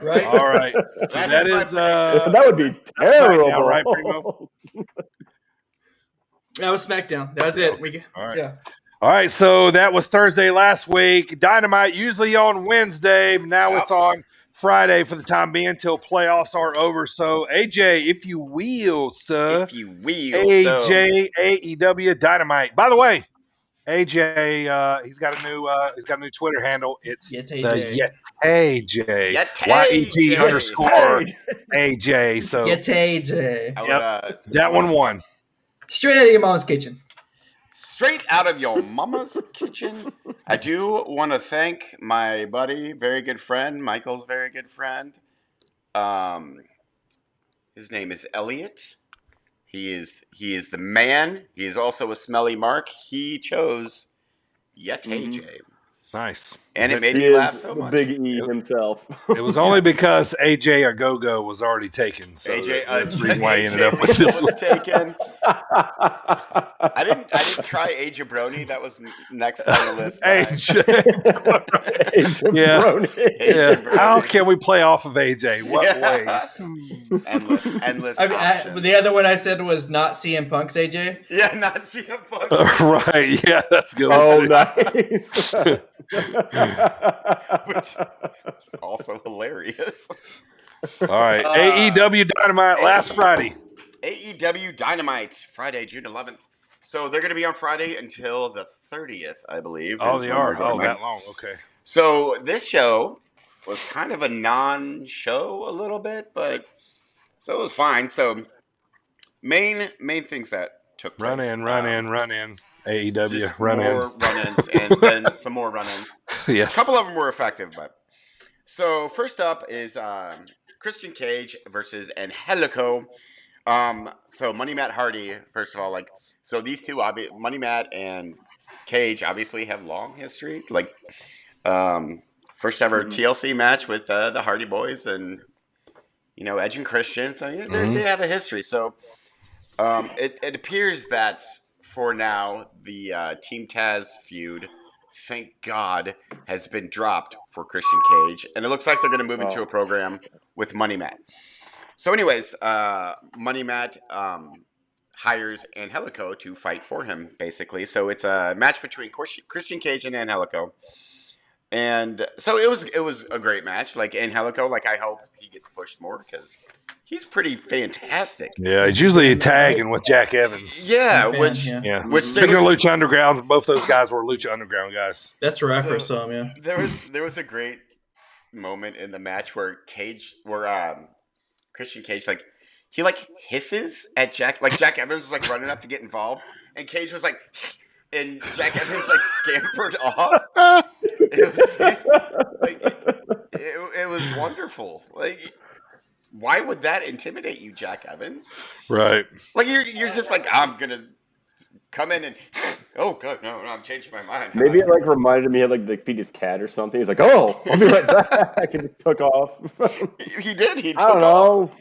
Right. All right. So That is my prediction. That would be that's SmackDown, right, terrible. Primo? That was SmackDown. That was it. All right. Yeah. All right, so that was Thursday last week. Dynamite usually on Wednesday. Now it's on Friday for the time being until playoffs are over. So, AJ, if you will, sir. If you will. AJ, AEW Dynamite. By the way, AJ, he's got a new Twitter handle. It's Yet the AJ. AJ. Yet YET underscore AJ. So Yet AJ. that one won. Straight out of your mom's kitchen. Straight out of your mama's kitchen. I do want to thank my buddy, very good friend, Michael's very good friend. His name is Elliot. He is the man. He is also a smelly mark. He chose Yet AJ. Nice. And it made me laugh so the much. Big E himself. It was only because AJ Agogo was already taken. So AJ, that's the reason why I ended AJ up with this was one. taken. I didn't try AJ Brony. That was next on the list. AJ. Yeah. Brony. How can we play off of AJ? What ways? Endless I mean, options. the other one I said was not CM Punk's AJ. Yeah, not CM Punk. Right. Yeah, that's good. Oh, nice. Which is also hilarious. All right. AEW Dynamite last Friday. AEW Dynamite, Friday, June 11th. So they're going to be on Friday until the 30th, I believe. Oh, they are. Oh, that long. Okay. So this show was kind of a non-show a little bit, but so it was fine. So main things that took place. Run in. AEW, just run more in. run-ins and then some more run-ins. Yes. A couple of them were effective, but so first up is Christian Cage versus Angelico. So Money Matt Hardy, first of all, so these two, Money Matt and Cage, obviously have long history. First ever TLC match with the Hardy Boys and Edge and Christian. So they have a history. So it appears that for now the Team Taz feud, thank God, has been dropped for Christian Cage, and it looks like they're going to move into a program with Money Matt. So, anyways, Money Matt hires Angelico to fight for him, basically. So it's a match between Christian Cage and Angelico. And so it was a great match. Angelico, I hope he gets pushed more because he's pretty fantastic. Yeah, he's usually tagging with Jack Evans. Yeah, which speaking of Lucha Underground, both those guys were Lucha Underground guys. That's where I first saw him. Yeah, there was a great moment in the match where Christian Cage he hisses at Jack. Jack Evans was running up to get involved, and Cage was and Jack Evans scampered off. It was wonderful. Why would that intimidate you, Jack Evans? Right. You're just I'm gonna come in and oh god, no, I'm changing my mind. Maybe it reminded me of they feed his cat or something. He's oh, I'll be right back, and he took off. He did. He took I don't know.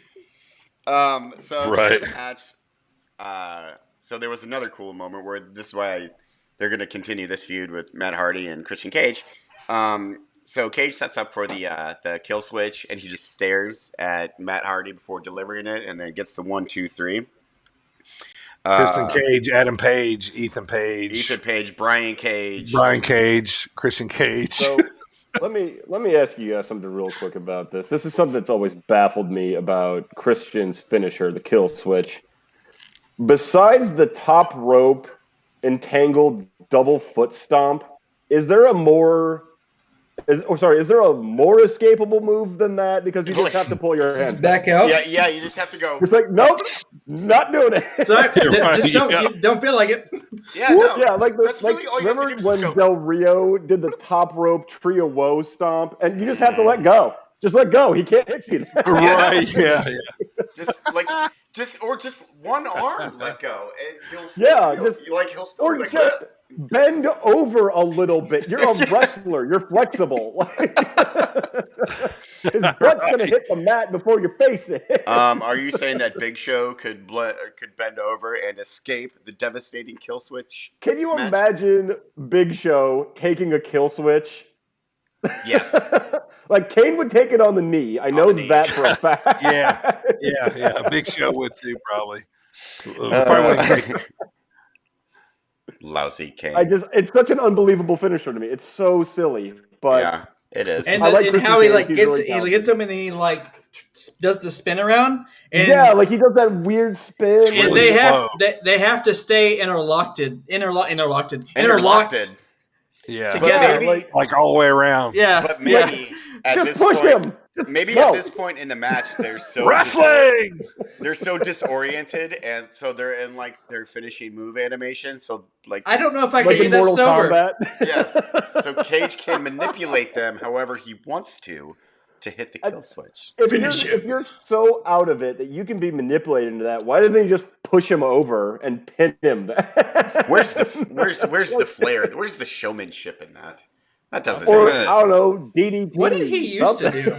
off. So right. The match. So there was another cool moment where this is why they're going to continue this feud with Matt Hardy and Christian Cage. So Cage sets up for the kill switch, and he just stares at Matt Hardy before delivering it, and then gets the 1, 2, 3. Christian Cage, Adam Page, Ethan Page, Brian Cage, Christian Cage. So let me ask you guys something real quick about this. This is something that's always baffled me about Christian's finisher, the kill switch. Besides the top rope entangled double foot stomp, is there a more escapable move than that? Because you just have to pull your hands back out. Yeah, you just have to go. It's nope, not doing it. Sorry, just don't feel like it. Yeah, no. Yeah, really all you have to remember do when is go. Del Rio did the top rope trio woe stomp, and you just have to let go. Just let go. He can't hit you. Right? Yeah. Just one arm let go, and he'll still bend over a little bit. You're a wrestler. You're flexible. His butt's going to hit the mat before your face is. Are you saying that Big Show could bend over and escape the devastating kill switch? Can you match? imagine Big Show taking a kill switch? Yes. Like Kane would take it on the knee. I know that for a fact. Yeah. Big Show would too, probably. Probably wouldn't Lousy Kane. It's such an unbelievable finisher to me. It's so silly, but yeah, it is. And, I like and how he Christian Kane. gets Really he gets him and he does the spin around. And yeah, like he does that weird spin. And really they have to stay interlocked. Yeah, together, maybe, like all the way around. Yeah, but maybe at just this push point, him. maybe at this point in the match, they're so wrestling. They're so disoriented, and so they're in like their finishing move animation. So like, I don't know if I like can do in that Mortal sober. Kombat. Yes, so Cage can manipulate them however he wants to hit the kill switch. If you're so out of it that you can be manipulated into that, why doesn't he just push him over and pin him? Where's the flair? Where's the showmanship in that? That doesn't. Or I don't know, DDT. What did he used to do?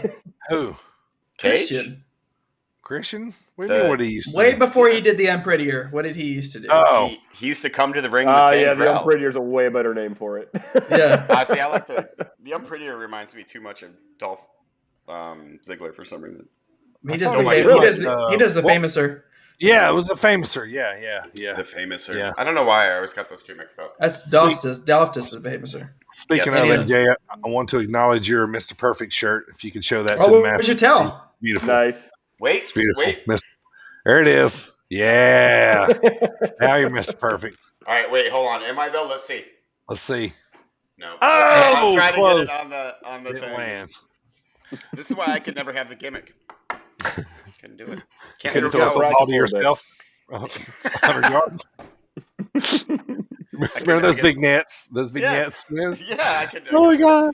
Who? Cage? Christian? What do you mean? What he used to Way do? before he did the Unprettier. What did he used to do? Oh, he used to come to the ring with yeah, the Gangrel. Unprettier's a way better name for it. Yeah. See, I like the Unprettier reminds me too much of Dolph Ziggler for some reason. He does thought the famouser. yeah, it was the famouser. Yeah. The famouser. Yeah. I don't know why I always got those two mixed up. That's Dolph does the famouser. Speaking Yes, of it it, is. Jay, I want to acknowledge your Mr. Perfect shirt. If you could show that to Oh, the what master. would you tell? Beautiful. Nice. Wait, It's beautiful. wait. There it is. Yeah. Now you're Mr. Perfect. All right, wait, hold on. Am I though? Let's see. Let's see. No. Oh, let's try close. to get it on the Didn't thing. land. This is why I could never have the gimmick. Couldn't do it. Can't Couldn't throw throw a towels. football to yourself. 100 yards. Remember those big nets? Those big nets? Man? Yeah, I can. Oh my God.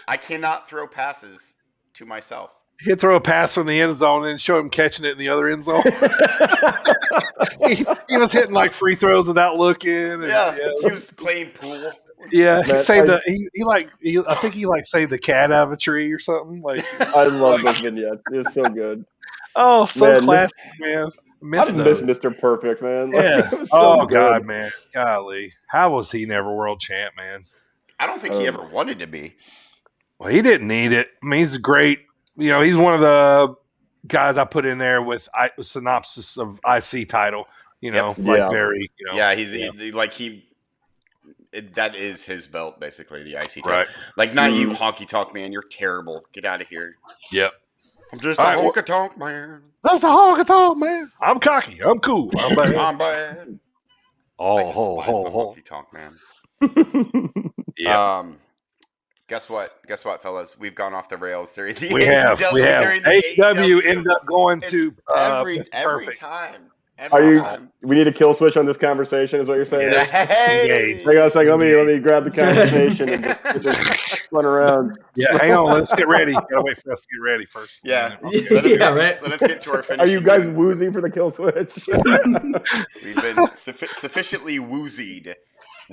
I cannot throw passes to myself. He'd throw a pass from the end zone and show him catching it in the other end zone. he was hitting like free throws without looking. And, He was playing pool. Yeah, he Man, saved I think he saved the cat out of a tree or something. Like I love those vignettes. It's so good. oh, so Man, classic, man. I Missed miss those. Mr. Perfect, man. Like, Yeah. it was so good. God, man. Golly. How was he never world champ, man? I don't think he ever wanted to be. Well, he didn't need it. I mean, he's great. You know, he's one of the guys I put in there with synopsis of IC title. You know, Yeah. very. You know, That is his belt, basically, the IC title. right. Like, not you, honky tonk man. You're terrible. Get out of here. Yep. I'm just All a right, well- honky tonk man. That's a honky tonk, man. I'm cocky. I'm cool. I'm bad. I'm bad. I Oh, despise the ho. honky tonk man. Yeah. Guess what, fellas? We've gone off the rails during the We have. during the AEW ended up going It's to every perfect. time. We need a kill switch on this conversation, is what you're saying? Hey! Hang on a second. Let me grab the conversation and just run around. Yeah, hang on. Let's get ready. Gotta wait for us to get ready first. Yeah. Right. Let us get to our finish. Are you guys woozy for the kill switch? We've been sufficiently woozied.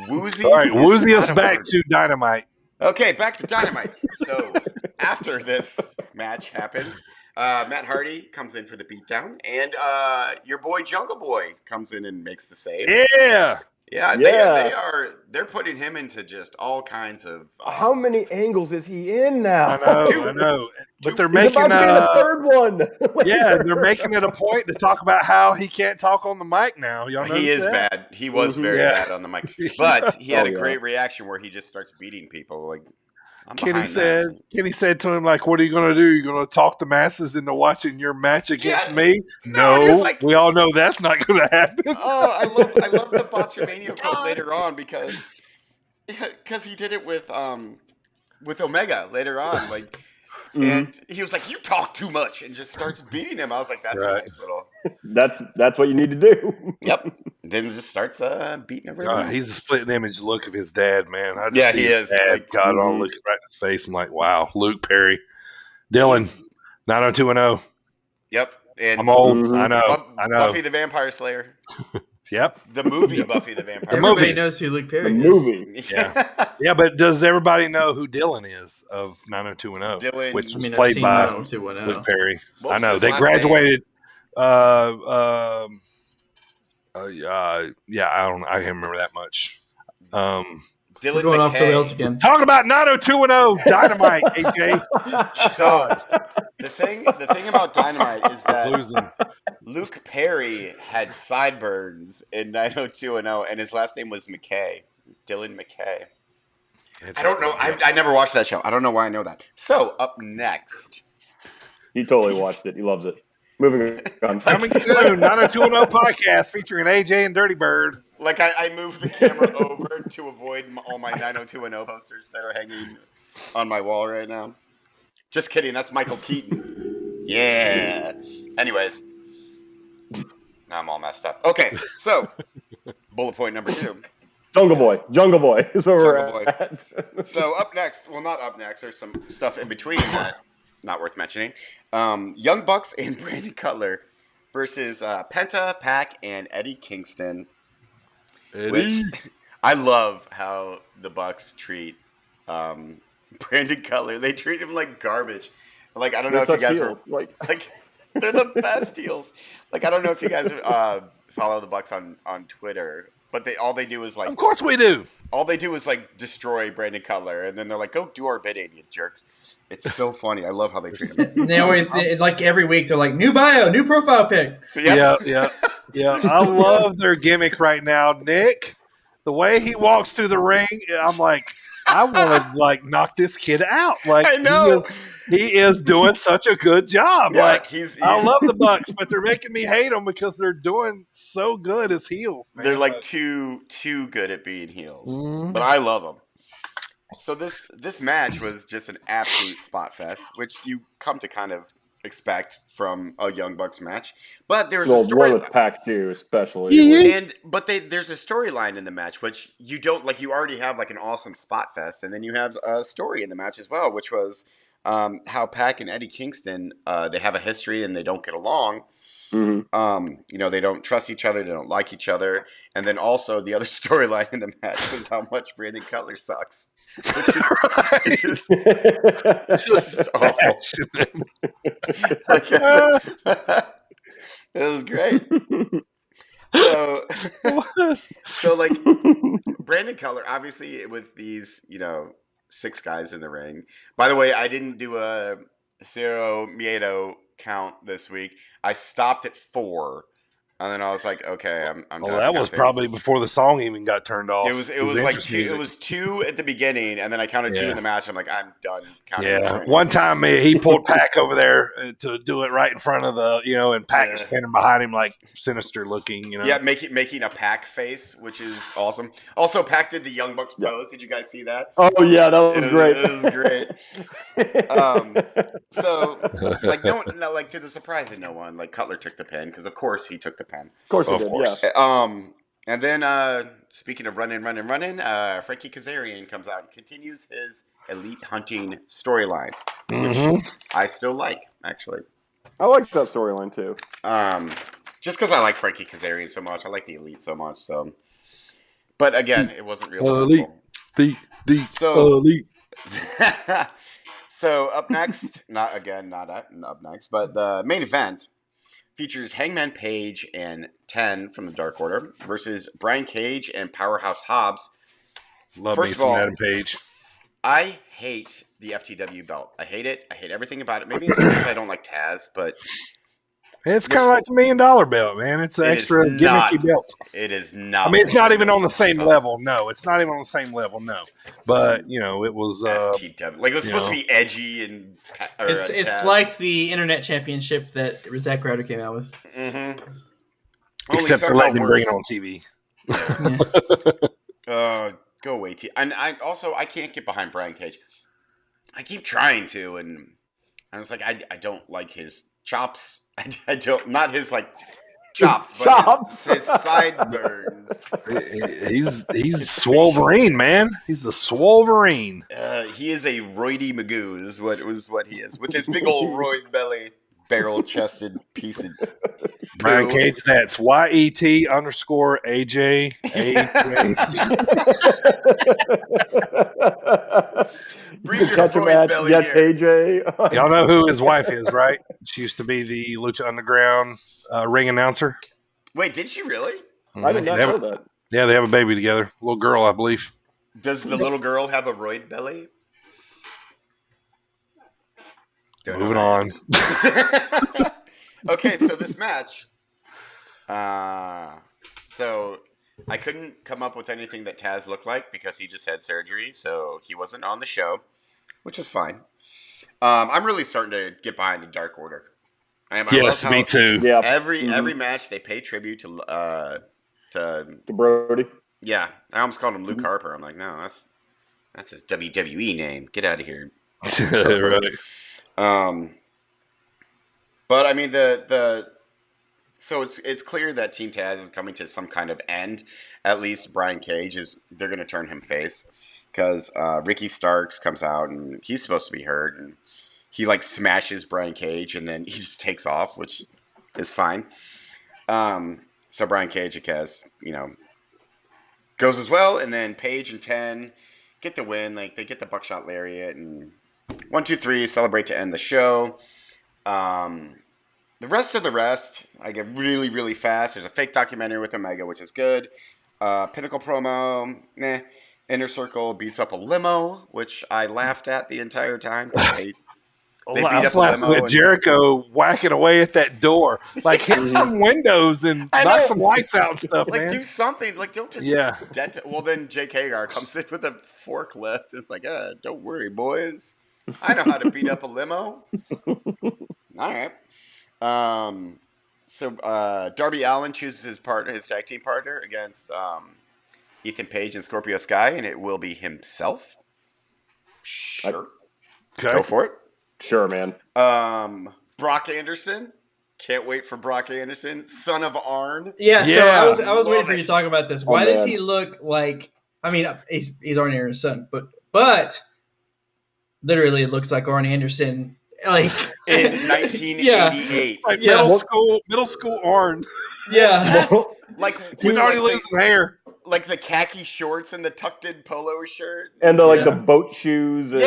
Woozy. All right, is woozy not us a back word. to Dynamite. Okay, back to Dynamite. So after this match happens, Matt Hardy comes in for the beatdown, and your boy Jungle Boy comes in and makes the save. Yeah. Yeah, Yeah. they're putting him into just all kinds of. How many angles is he in now? I know. But they're He's making about to be in the third one. yeah, they're making it a point to talk about how he can't talk on the mic now. Y'all He is that? bad. He was very Yeah. bad on the mic, but he had Oh, a yeah. great reaction where he just starts beating people. Like Kenny behind said to him, like, what are you going to do? You're going to talk the masses into watching your match against me? No, he was like- we all know that's not going to happen. Oh, I love the Botchamania quote later on because he did it with Omega later on, like, and he was like, "You talk too much," and just starts beating him. I was like, "That's a Right. nice little." That's what you need to do. Yep. Then it just starts beating everyone. He's a split image look of his dad, man. I just Yeah, see he his is. Dad, Like, God, on looking right in his face. I'm like, wow, Luke Perry, Dylan, 90210. Yep. And I'm old. Mhm. I know. Buffy the Vampire Slayer. Yep. The movie Buffy the Vampire. Everybody movie. knows who Luke The Perry is. movie. Yeah, but does everybody know who Dylan is of 90210? Dylan. Which was I've played seen by 90210. Luke Perry. What I was know his they last graduated. Yeah, I don't. I can't remember that much. Dylan We're going McKay. off the rails again. Talking about 90210 Dynamite, AJ. So the thing about Dynamite is that Losing. Luke Perry had sideburns in 90210, and his last name was McKay. Dylan McKay. I don't know. I never watched that show. I don't know why I know that. So up next, He totally watched it. He loves it. Moving on. Coming soon, 90210 podcast featuring AJ and Dirty Bird. like I moved the camera over to avoid all my 90210 posters that are hanging on my wall right now. Just kidding. That's Michael Keaton. Yeah. Anyways, now I'm all messed up. Okay, so bullet point number 2. Jungle Boy is where we're Jungle Boy. at. So up next, well, not up next. There's some stuff in between that, not worth mentioning. Young Bucks and Brandon Cutler versus Penta, Pac, and Eddie Kingston. Which I love how the Bucks treat Brandon Cutler. They treat him like garbage. Like I don't know if you guys are like they're the best heels. Like I don't know if you guys follow the Bucks on Twitter, but all they do is like. Of course we do. All they do is like destroy Brandon Cutler, and then they're like, "Go do our bidding, you jerks." It's so funny. I love how they treat him. And they always like every week they're like new bio, new profile pic. Yeah. I love their gimmick right now, Nick. The way he walks through the ring, I'm like, I want to like knock this kid out. Like I know. He is doing such a good job. Yeah, like he's I love the Bucks, but they're making me hate them because they're doing so good as heels. Man. They're like too good at being heels, but I love them. So this match was just an absolute spot fest, which you come to kind of expect from a Young Bucks match. But there's a story with Pac too, especially. But there's a storyline in the match which you don't like. You already have like an awesome spot fest, and then you have a story in the match as well, which was how Pac and Eddie Kingston they have a history and they don't get along. Mm-hmm. They don't trust each other, they don't like each other, and then also the other storyline in the match was how much Brandon Cutler sucks, which is just awful. It was great. So like Brandon Cutler, obviously with these 6 guys in the ring. By the way, I didn't do a Cero Miedo count this week. I stopped at 4, and then I was like, okay, I'm done. That was probably before the song even got turned off. It was like 2. It was 2 at the beginning, and then I counted 2 in the match. I'm like, I'm done counting. Yeah, one time he pulled Pac over there to do it right in front of the and Pac is standing behind him like sinister looking. Yeah, making a Pac face, which is awesome. Also, Pac did the Young Bucks pose. Did you guys see that? Oh yeah, that was great. It was great. So like no, like to the surprise of no one, like Cutler took the pin because of course he took the pin. Of course he did. Yeah. And then speaking of running, Frankie Kazarian comes out and continues his elite hunting storyline, which I still like actually. I like that storyline too. Just because I like Frankie Kazarian so much, I like the elite so much. So, but again, it wasn't real. Elite, the elite. So up next, not up next, but the main event features Hangman Page and 10 from the Dark Order versus Brian Cage and Powerhouse Hobbs. First of all, Adam Page. I hate the FTW belt. I hate it. I hate everything about it. Maybe it's because I don't like Taz, but it's kind of like the $1 million belt, man. It's an extra gimmicky belt. It is not. I mean, it's not even on the same level. No, it's not even on the same level. No, but it was FTW. Like it was supposed to be edgy and. It's like the Internet Championship that Zack Ryder came out with. Mm-hmm. Except for letting him bring it on TV. Go away, T. And I can't get behind Brian Cage. I keep trying to, and I was like, I don't like his chops. I don't, not his like chops, but his sideburns. He's Swolverine, man. He's the Swolverine. He is a roidy Magoo, is what he is, with his big old roid belly, barrel chested piece of Brian Cage, that's YET_AJ. Bring You your can catch him roid at belly Yet here. AJ. Y'all know who his wife is, right? She used to be the Lucha Underground ring announcer. Wait, did she really? I did not know that. Yeah, they have a baby together. Little girl, I believe. Does the little girl have a roid belly? Don't Moving on. Okay, so this match. So I couldn't come up with anything that Taz looked like because he just had surgery, so he wasn't on the show, which is fine. I'm really starting to get behind the Dark Order. Yes, me too. Yeah. Every match they pay tribute to Brody. Yeah, I almost called him Luke Harper. I'm like, no, that's his WWE name. Get out of here. Right. But I mean so it's clear that Team Taz is coming to some kind of end. At least Brian Cage they're going to turn him face because Ricky Starks comes out and he's supposed to be hurt and he like smashes Brian Cage and then he just takes off, which is fine. So Brian Cage, I guess, goes as well, and then Page and 10 get the win. Like they get the buckshot lariat and 1, 2, 3 celebrate to end the show. The rest, I get really, really fast. There's a fake documentary with Omega, which is good. Pinnacle promo, meh. Inner Circle beats up a limo, which I laughed at the entire time. They beat up a limo. With Jericho whacking away at that door. Like, hit some windows and knock some lights out and stuff, like, man. do something. Like, don't just dent it. Well, then Jake Hagar comes in with a forklift. It's like, don't worry, boys. I know how to beat up a limo. All right. So Darby Allin chooses his tag team partner against Ethan Page and Scorpio Sky, and it will be himself. Sure. Okay. Go for it. Sure, man. Brock Anderson. Can't wait for Brock Anderson, son of Arn. Yeah, so I was waiting for you to talk about this. Why does man. he look like? I mean, he's Arn Anderson's son, but literally it looks like Arn Anderson, like in 1988. Like middle school Arn. Yeah, yes. Like he's already losing hair. Like the khaki shorts and the tucked-in polo shirt, and the boat shoes, and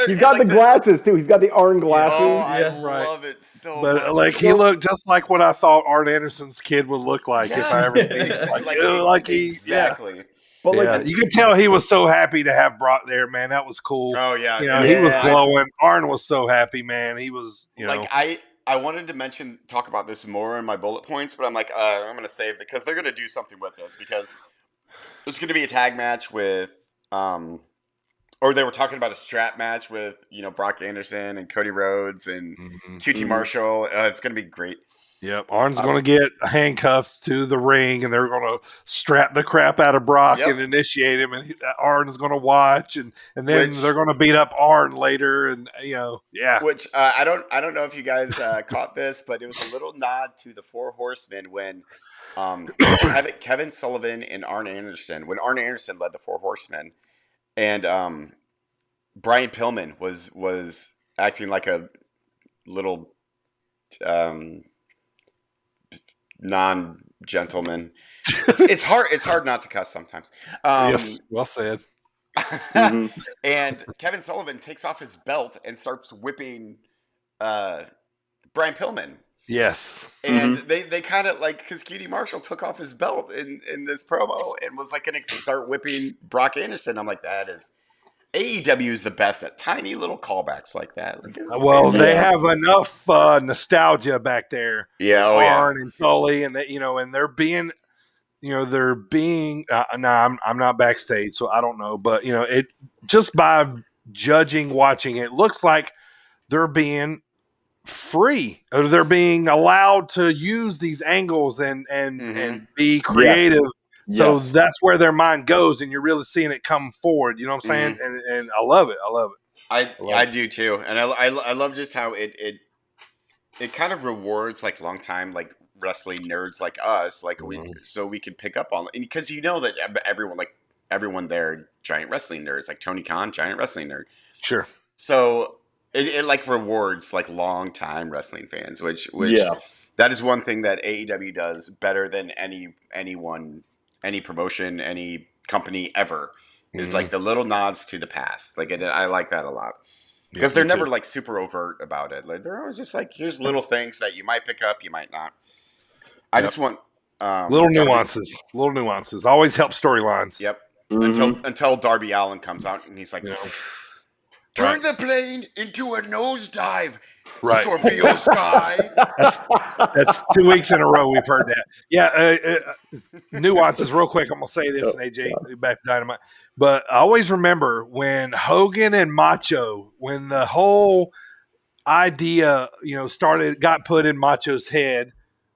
he's got the glasses too. He's got the Arn glasses. Oh, I love it so much. But like he looked just like what I thought Arn Anderson's kid would look like if I ever seen it. Exactly. But you could tell he was so happy to have Brock there, man. That was cool. Oh yeah, he was glowing. Arn was so happy, man. He was, I wanted to talk about this more in my bullet points, but I'm like, I'm going to save it because they're going to do something with this because there's going to be a tag match with, or they were talking about a strap match with, Brock Anderson and Cody Rhodes and QT Marshall. It's going to be great. Yep, Arn's going to get handcuffed to the ring, and they're going to strap the crap out of Brock and initiate him, and Arn's going to watch, and then they're going to beat up Arn later, and Which I don't know if you guys caught this, but it was a little nod to the Four Horsemen when Kevin Sullivan and Arn Anderson, when Arn Anderson led the Four Horsemen, and Brian Pillman was acting like a little non-gentleman. It's hard not to cuss sometimes. Yes, well said. And Kevin Sullivan takes off his belt and starts whipping Brian Pillman. Yes. And they kind of because QT Marshall took off his belt in this promo and was going to start whipping Brock Anderson. I'm like, that is AEW is the best at tiny little callbacks like that. They have enough nostalgia back there. Yeah, Arn and Tully, and that and they're being, I'm not backstage, so I don't know, but it just by watching it looks like they're being free, or they're being allowed to use these angles and be creative. So that's where their mind goes, and you're really seeing it come forward. You know what I'm saying? And I love it. I do too, and I love just how it kind of rewards long-time wrestling nerds like us, so we can pick up on, because that everyone there giant wrestling nerds, like Tony Khan, giant wrestling nerd. Sure. So it rewards long-time wrestling fans, which That is one thing that AEW does better than anyone, any promotion, any company ever. Is like the little nods to the past. Like I like that a lot because they're never like super overt about it. Like they're always just like, here's little things that you might pick up, you might not. I just want little nuances. Little nuances always help storylines. Yep. Until Darby Allin comes out and he's like, turn the plane into a nosedive. Right. Scorpio Sky. That's 2 weeks in a row we've heard that. Yeah, nuances real quick. I'm going to say this, and AJ, back to Dynamite. But I always remember when Hogan and Macho, when the whole idea, got put in Macho's head,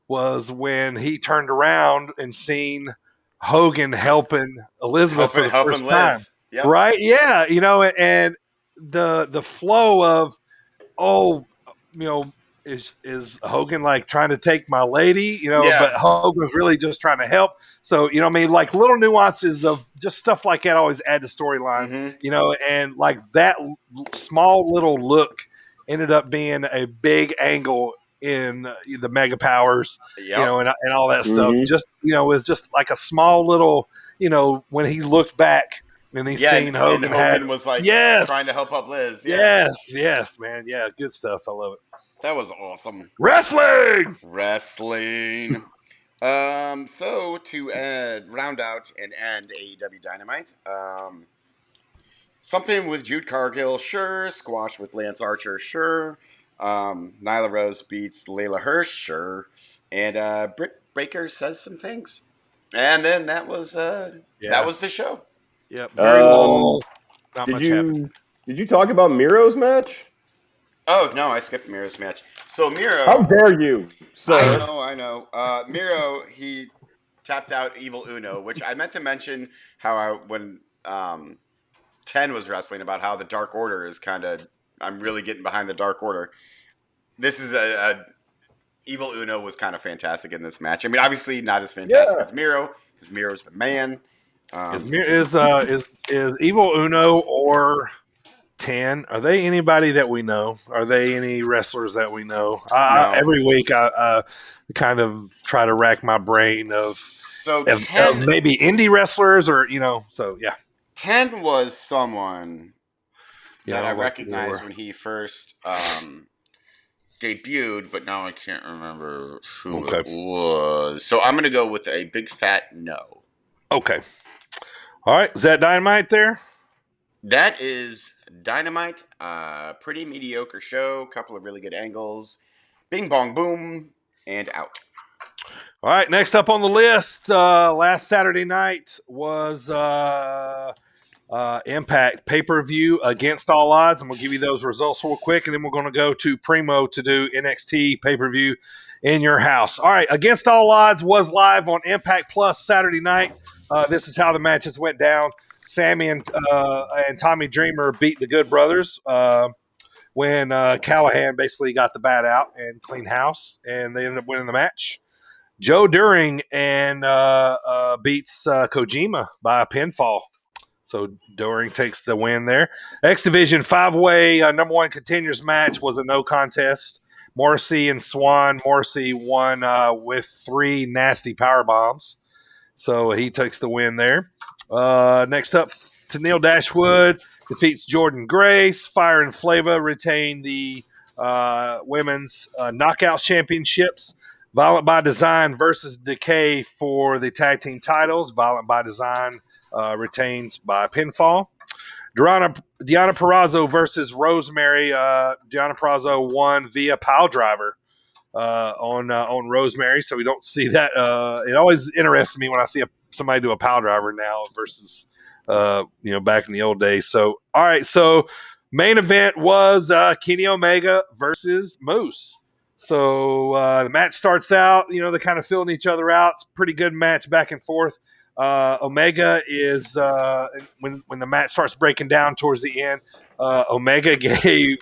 was when he turned around and seen Hogan helping Elizabeth for the first time. Yep. Right? Yeah, and the flow of, is Hogan like trying to take my lady, but Hogan's really just trying to help. So, like little nuances of just stuff like that always add to storyline, and like that small little look ended up being a big angle in the Mega Powers, and all that stuff. Just, it was just like a small little, when he looked back and he seen Hogan, and Hogan was like trying to help up Liz. Yeah. Yes, man. Yeah, good stuff. I love it. That was awesome. Wrestling. So to round out and end AEW Dynamite, something with Jude Cargill, sure. Squash with Lance Archer, sure. Nyla Rose beats Layla Hirsch, sure. And Britt Baker says some things. And then that was the show. Yep. Very long. Not much happened. Did you talk about Miro's match? Oh, no, I skipped Miro's match. So Miro... How dare you, sir? I know. Miro, he tapped out Evil Uno, which I meant to mention when 10 was wrestling about how the Dark Order is kind of... I'm really getting behind the Dark Order. This is Evil Uno was kind of fantastic in this match. I mean, obviously not as fantastic as Miro, because Miro's the man. Is Evil Uno or 10? Are they anybody that we know? Are they any wrestlers that we know? No. Every week I kind of try to rack my brain of maybe indie wrestlers or So yeah, 10 was someone that I recognized when he first debuted, but now I can't remember who it was. So I'm going to go with a big fat no. Okay. All right. Is that Dynamite there? That is Dynamite. Pretty mediocre show. Couple of really good angles. Bing, bong, boom, and out. All right. Next up on the list, last Saturday night was Impact pay-per-view Against All Odds. I'm going to give you those results real quick, and then we're going to go to Primo to do NXT pay-per-view in your house. All right. Against All Odds was live on Impact Plus Saturday night. This is how the matches went down. Sammy and Tommy Dreamer beat the Good Brothers when Callahan basically got the bat out and clean house, and they ended up winning the match. Joe During beats Kojima by a pinfall. So During takes the win there. X Division 5-way number one contenders match was a no contest. Morrissey and Swan. Morrissey won with 3 nasty power bombs. So he takes the win there. Next up, Tennille Dashwood defeats Jordan Grace. Fire and Flava retain the women's knockout championships. Violent by Design versus Decay for the tag team titles. Violent by Design retains by pinfall. Deonna Purrazzo versus Rosemary. Deonna Purrazzo won via pile driver on Rosemary, so we don't see that. It always interests me when I see somebody do a pile driver now versus back in the old days. So all right, so main event was Kenny Omega versus Moose. So the match starts out, they're kind of filling each other out. It's a pretty good match back and forth. Omega is when the match starts breaking down towards the end. Omega gave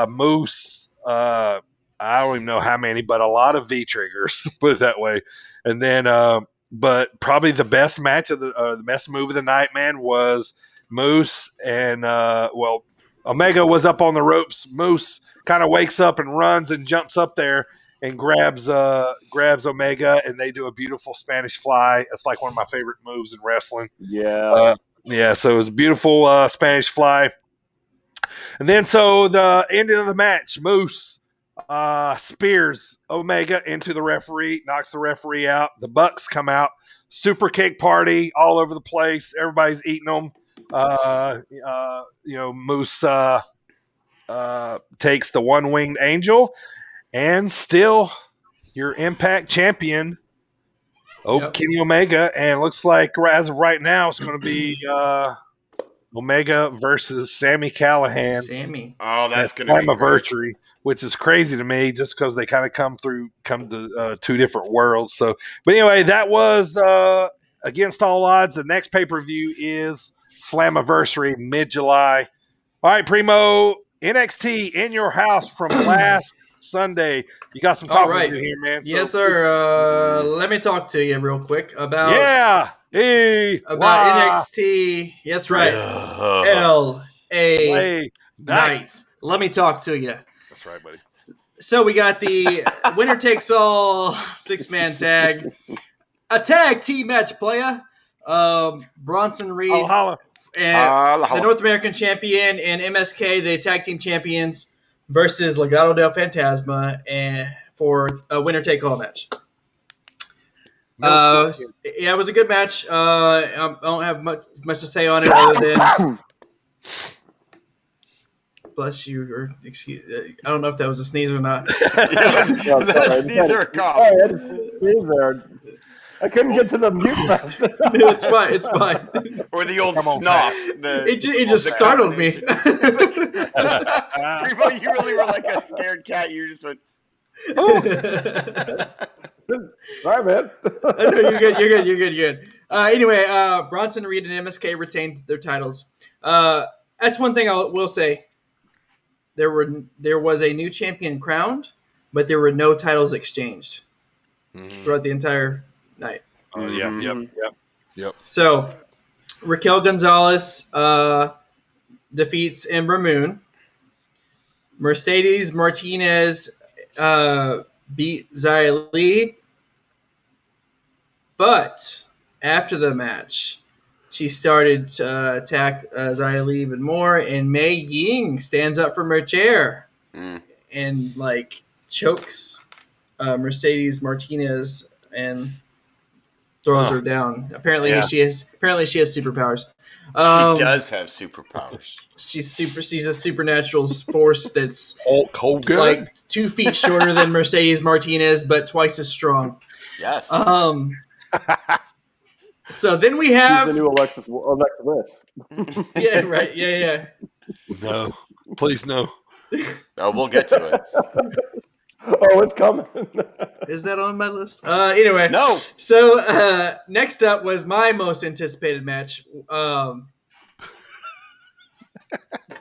Moose. I don't even know how many, but a lot of V triggers. Put it that way. And then, but probably the best match of the best move of the night, man, was Moose and Omega was up on the ropes. Moose kind of wakes up and runs and jumps up there and grabs Omega, and they do a beautiful Spanish fly. It's like one of my favorite moves in wrestling. Yeah. Yeah, so it was a beautiful Spanish fly. And then so the ending of the match, Moose spears Omega into the referee, knocks the referee out. The Bucks come out. Super kick party all over the place. Everybody's eating them. Moose takes the one-winged angel, and still your Impact champion, Kenny Omega. And it looks like as of right now, it's going to be Omega versus Sami Callihan. Oh, that's going to be Slammiversary, which is crazy to me, just because they kind of come to two different worlds. So, but anyway, that was against all odds. The next pay per view is Slammiversary, mid-July. All right, Primo, NXT in your house from last Sunday. You got some talking to do here, man. Yes, sir. Let me talk to you real quick about NXT. That's right. LA Knight. Let me talk to you. That's right, buddy. So we got the winner takes all 6-man tag, a tag team match, playa. Bronson Reed and the North American champion and MSK, the tag team champions, versus Legado del Fantasma, and for a winner take all match. It was a good match. I don't have much to say on it other than bless you, or excuse. I don't know if that was a sneeze or not. Sneeze or a cough. I couldn't get to the mute button. It's fine. It's fine. Or the old snuff. It just startled me. Primo, you really were like a scared cat. You just went. Sorry, man. No, you're good. Anyway, Bronson Reed and MSK retained their titles. That's one thing I will say. There was a new champion crowned, but there were no titles exchanged throughout the entire night. Yep. So Raquel Gonzalez defeats Ember Moon. Mercedes Martinez beat Xia Li. But after the match, she started to attack Xia Li even more, and Mei Ying stands up from her chair and chokes Mercedes Martinez and throws her down. Apparently she has superpowers. She does have superpowers. She's a supernatural force that's Hulk Hogan, like 2 feet shorter than Mercedes Martinez, but twice as strong. Yes. So then we have the new Alexa Bliss. Yeah, right. Yeah. No, please no. Oh, we'll get to it. Oh, it's coming. Is that on my list? Anyway, no. So next up was my most anticipated match. You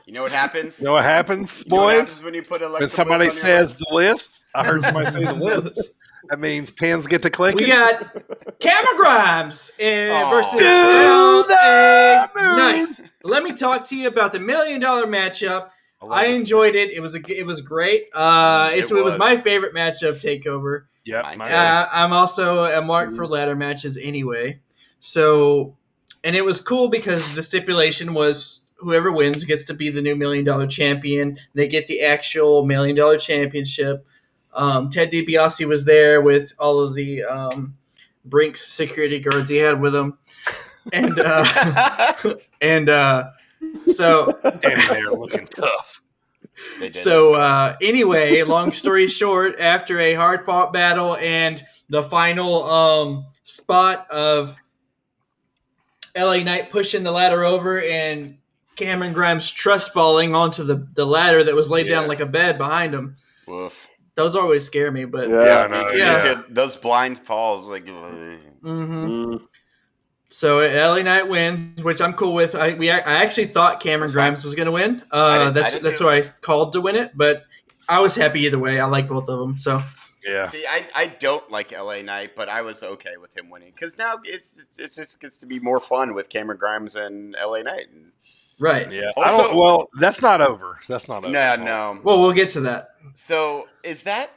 know what happens? You know what happens, boys? You know what happens when you put Alexa when somebody Bliss on says the list? I heard somebody say the list. That means pins get to clicking. We got Cameron Grimes versus LA Knight. Let me talk to you about the $1 million matchup. I enjoyed it. It was great. It was my favorite match of Takeover. Yeah, I'm also a mark for ladder matches anyway. So, and it was cool because the stipulation was whoever wins gets to be the new $1 million champion. They get the actual $1 million championship. Ted DiBiase was there with all of the Brinks security guards he had with him, and so they're looking tough. So anyway, long story short, after a hard fought battle and the final spot of LA Knight pushing the ladder over and Cameron Grimes trust falling onto the ladder that was laid down like a bed behind him. Woof. Those always scare me, but those blind falls, like. So LA Knight wins, which I'm cool with. I actually thought Cameron Grimes was going to win. That's who I called to win it, but I was happy either way. I like both of them. So yeah. See, I don't like LA Knight, but I was okay with him winning because now it just gets to be more fun with Cameron Grimes and LA Knight. Right. Yeah. Also- well, that's not over. That's not over. No. Well, we'll get to that. So is that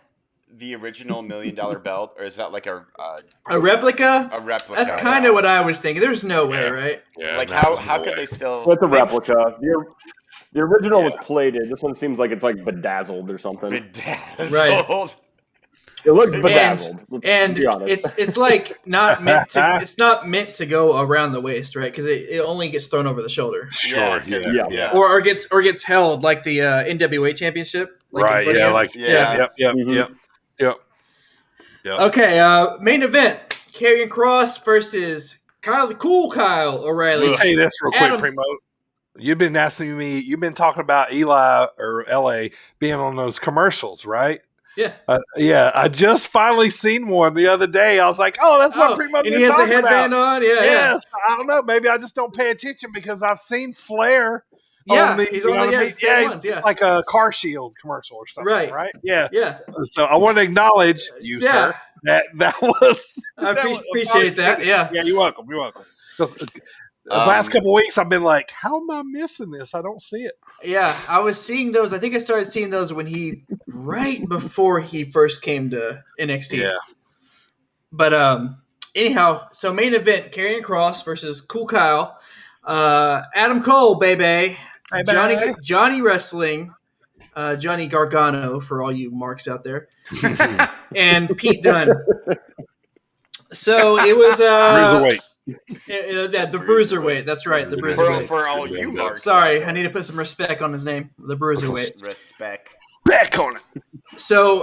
the original $1 million belt, or is that like a replica? A replica. That's kind of what I was thinking. There's no way, right? Yeah. Like no, how there's no could way. they still? It's a they- replica. The original was plated. This one seems like it's like bedazzled or something. Bedazzled. It looks bedazzled. And be honest. it's like not meant to. It's not meant to go around the waist, right? Because it only gets thrown over the shoulder, Sure. Yeah. or gets held like the NWA championship. Like Right. Yeah. Like. Yeah. Yep. Okay. Main event: Karrion Kross versus Kyle O'Reilly. Let me tell you this real quick, Adam- Primo. You've been asking me. You've been talking about Eli or LA being on those commercials, right? Yeah. Yeah. I just finally seen one the other day. I was like, oh, that's what Primo and been he has a talking headband about. on. Yeah. Yes. I don't know. Maybe I just don't pay attention because I've seen Flair. Yeah. On He's on the same ones. Yeah. Like a Car Shield commercial or something. Right. Yeah. Yeah. So I want to acknowledge you, sir. That was. I appreciate that. Yeah. Yeah. You're welcome. The last couple of weeks, I've been like, how am I missing this? I don't see it. Yeah, I was seeing those. I think I started seeing those when right before he first came to NXT. Yeah. But anyhow, so main event: Karrion Kross versus Cool Kyle, Adam Cole, baby, Johnny Wrestling, Johnny Gargano for all you marks out there, and Pete Dunne. So it was Cruiserweight. The Bruiserweight. That's right, the Bruiserweight. For all you marks. Sorry, I need to put some respect on his name. The Bruiserweight. Respect. Back on it. So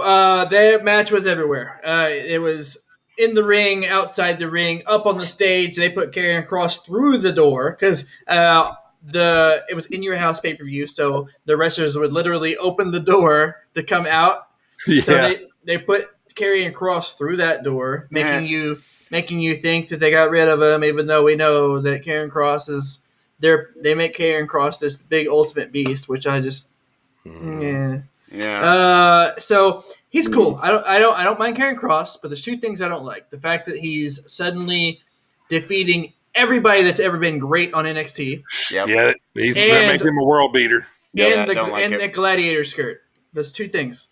that match was everywhere. It was in the ring, outside the ring, up on the stage. They put Karrion Kross through the door because it was in your house pay-per-view. So the wrestlers would literally open the door to come out. Yeah. So they put Karrion Kross through that door, making you think that they got rid of him, even though we know that Karrion Kross is there. They make Karrion Kross this big ultimate beast, which I just so he's cool. I don't mind Karrion Kross, but there's two things I don't like: the fact that he's suddenly defeating everybody that's ever been great on NXT. Yep. Yeah, they're making him a world beater. And the gladiator skirt. Those two things.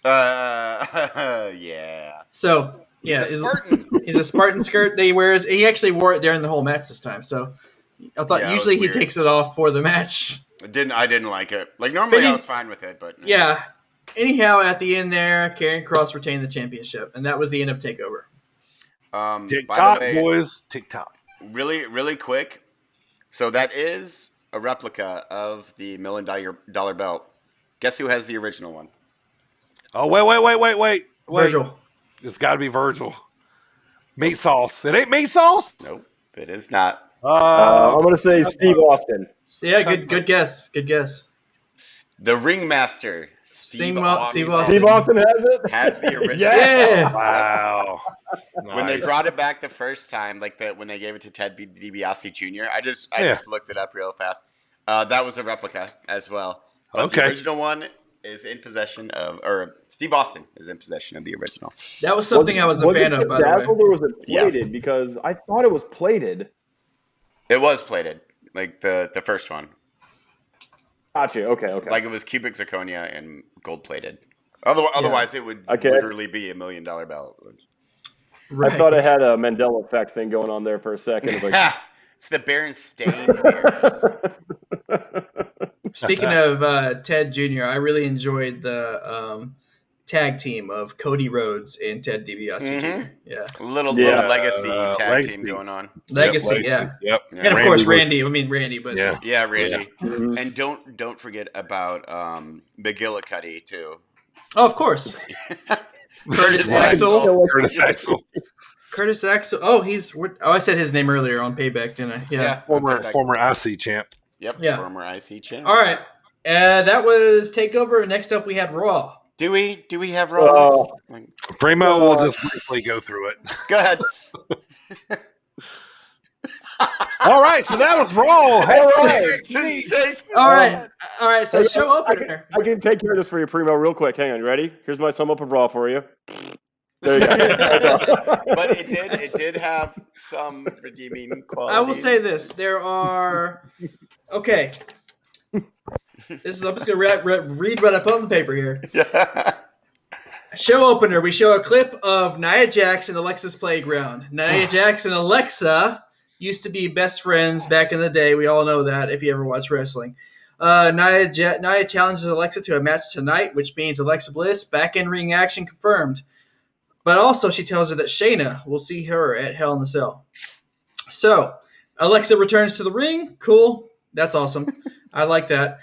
Yeah. So yeah, He's a Spartan. He's a Spartan skirt that he wears. He actually wore it during the whole match this time. So I thought usually he takes it off for the match. I didn't like it. Like normally I was fine with it, but yeah. Anyhow, at the end there, Karrion Kross retained the championship, and that was the end of Takeover. TikTok, boys, TikTok. Really, really quick. So that is a replica of the $1 million belt. Guess who has the original one? Oh wait. Virgil. It's got to be Virgil. Meat sauce. It ain't meat sauce. Nope, it is not. I'm going to say Steve Austin. Yeah, good guess. Good guess. The ringmaster, Steve Austin. Steve Austin has it? Has the original. Yeah. Wow. When they brought it back the first time, when they gave it to Ted DiBiase Jr., I just looked it up real fast. That was a replica as well. But the original one is in possession of, or Steve Austin is in possession of the original. That was something I was a fan of, by the way. Or was it plated? Because I thought it was plated. It was plated, like the first one. Gotcha. Okay. Like it was cubic zirconia and gold plated. Otherwise, it would literally be $1 million belt. Right. I thought it had a Mandela effect thing going on there for a second. It's the Berenstain Bears. Speaking of Ted Jr., I really enjoyed the tag team of Cody Rhodes and Ted DiBiase Jr. Yeah, little legacy tag team going on. Legacy. Yep. And of course Randy. But yeah, Randy. Mm-hmm. And don't forget about McGillicuddy too. Oh, of course. Curtis Axel. Curtis Axel. Oh, I said his name earlier on Payback, didn't I? Yeah. Former IC champ. Yep. Yeah. Former IC champ. All right. That was Takeover. Next up, we had Raw. Do we have Raw? Primo will just briefly go through it. Go ahead. All right, so that was Raw. All right. So show opener. I can take care of this for you, Primo, real quick. Hang on, you ready? Here's my sum up of Raw for you. There you go. But it did have some redeeming qualities. I will say this: there are okay. I'm just gonna read what I put on the paper here. Yeah. Show opener. We show a clip of Nia Jax and Alexa's playground. Nia Jax and Alexa used to be best friends back in the day. We all know that if you ever watch wrestling. Nia challenges Alexa to a match tonight, which means Alexa Bliss back in ring action confirmed. But also she tells her that Shayna will see her at Hell in a Cell. So Alexa returns to the ring. Cool. That's awesome. I like that.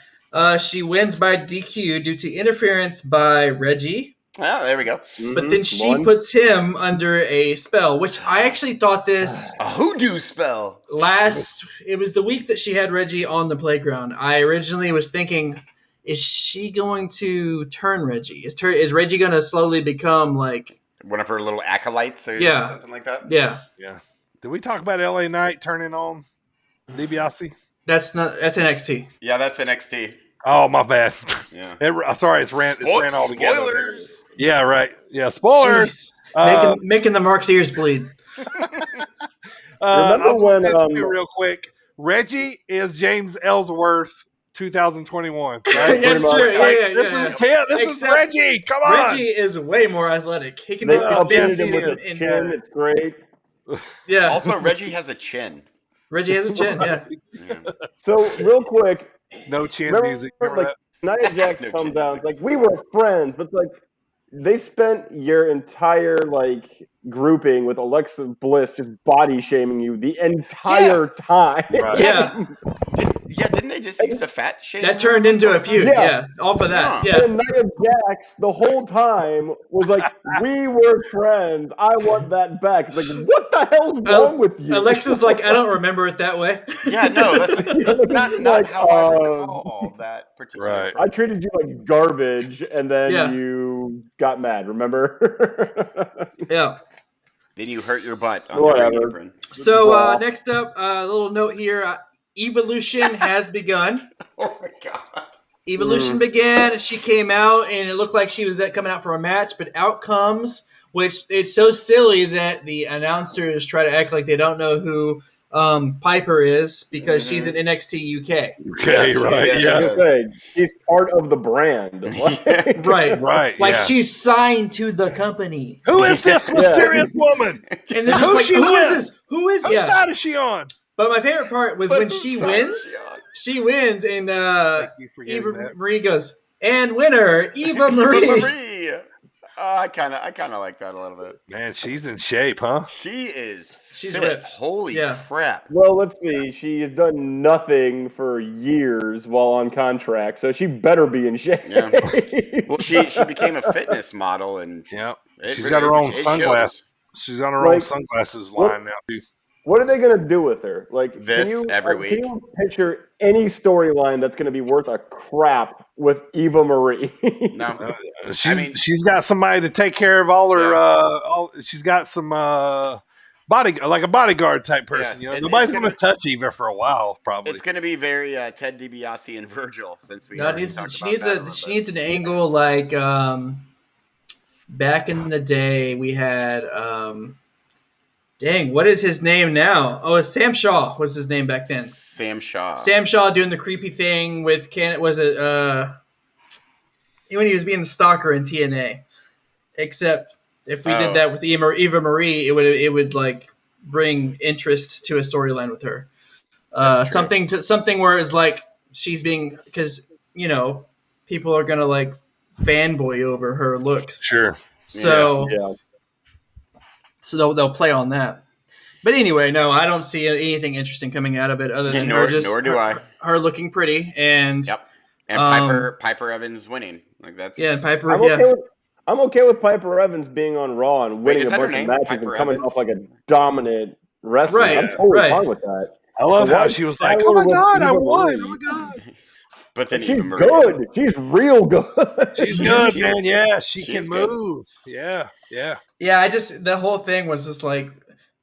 She wins by DQ due to interference by Reggie. Oh, there we go. But then she puts him under a spell, which I actually thought this a hoodoo spell. It was the week that she had Reggie on the playground. I originally was thinking, is she going to turn Reggie? Is Reggie going to slowly become like one of her little acolytes or something like that? Yeah. Did we talk about LA Knight turning on DiBiase? That's NXT. Yeah, that's NXT. Oh, my bad. Yeah. Sorry, it's ran all together. Spoilers. Yeah, right. Yeah, spoilers. Making the Mark's ears bleed. Remember when real quick, Reggie is James Ellsworth 2021. Right? That's true. This is him. This is Reggie. Come on. Reggie is way more athletic. He can they do the updated spin him with his chin. It's great. Yeah. Also, Reggie has a chin. Reggie has a chin. Yeah. So real quick, no chin music. Remember that? Nia Jax comes down. It's like we were friends, but like they spent your entire like grouping with Alexa Bliss just body shaming you the entire time. Right. Didn't they just use the fat shame? That turned into a feud. Yeah. Off of that. Yeah. And Nia Jax the whole time was like, "We were friends. I want that back." It's like, what the hell's wrong with you? Alexa's like, I don't remember it that way. Yeah, no, that's not how I recall that particular. Right. I treated you like garbage, and then you got mad. Remember? Yeah. Then you hurt your butt. On Whatever. the apron. So next up, a little note here. Evolution has begun. Oh my god. Evolution began. She came out, and it looked like she was coming out for a match, but out comes, which it's so silly that the announcers try to act like they don't know who Piper is because she's in NXT UK. Okay, right. Yeah. She's part of the brand. Right. Like she's signed to the company. Who is this mysterious woman? And they're just like, who is this? Who is Whose side is she on? But my favorite part was when she wins. She wins, and Eva Marie goes, and winner, Eva Marie. I kind of like that a little bit. Man, she's in shape, huh? She's fit. ripped. Holy crap. Well, let's see. She has done nothing for years while on contract, so she better be in shape. Yeah. Well, she became a fitness model, and she's got her own sunglasses. She's on her own sunglasses line now too. What are they going to do with her? Like every week. Can you picture any storyline that's going to be worth a crap with Eva Marie? No, she's got somebody to take care of all her. She's got some a bodyguard type person. You know, nobody's going to touch Eva for a while. Probably it's going to be very Ted DiBiase and Virgil since we. She needs an angle like back in the day we had. Dang, what is his name now? Oh, it's Sam Shaw. What's his name back then? Sam Shaw. Sam Shaw doing the creepy thing with when he was being the stalker in TNA. Except if we did that with Eva Marie, it would like bring interest to a storyline with her. Something where it's like she's being, because people are gonna like fanboy over her looks. Sure. So they'll play on that. But anyway, no, I don't see anything interesting coming out of it other than nor do I. Her looking pretty and Piper Evans winning. Like that's and Piper. I'm okay with Piper Evans being on Raw and winning a bunch of matches Piper and coming Evans? off like a dominant wrestler. Right, I'm totally fine with that. I love how she was like, "Oh my god, I won! Oh my god!" But then she's good. She's real good. She's good, man. Yeah, she can move. Yeah. Yeah, the whole thing was just like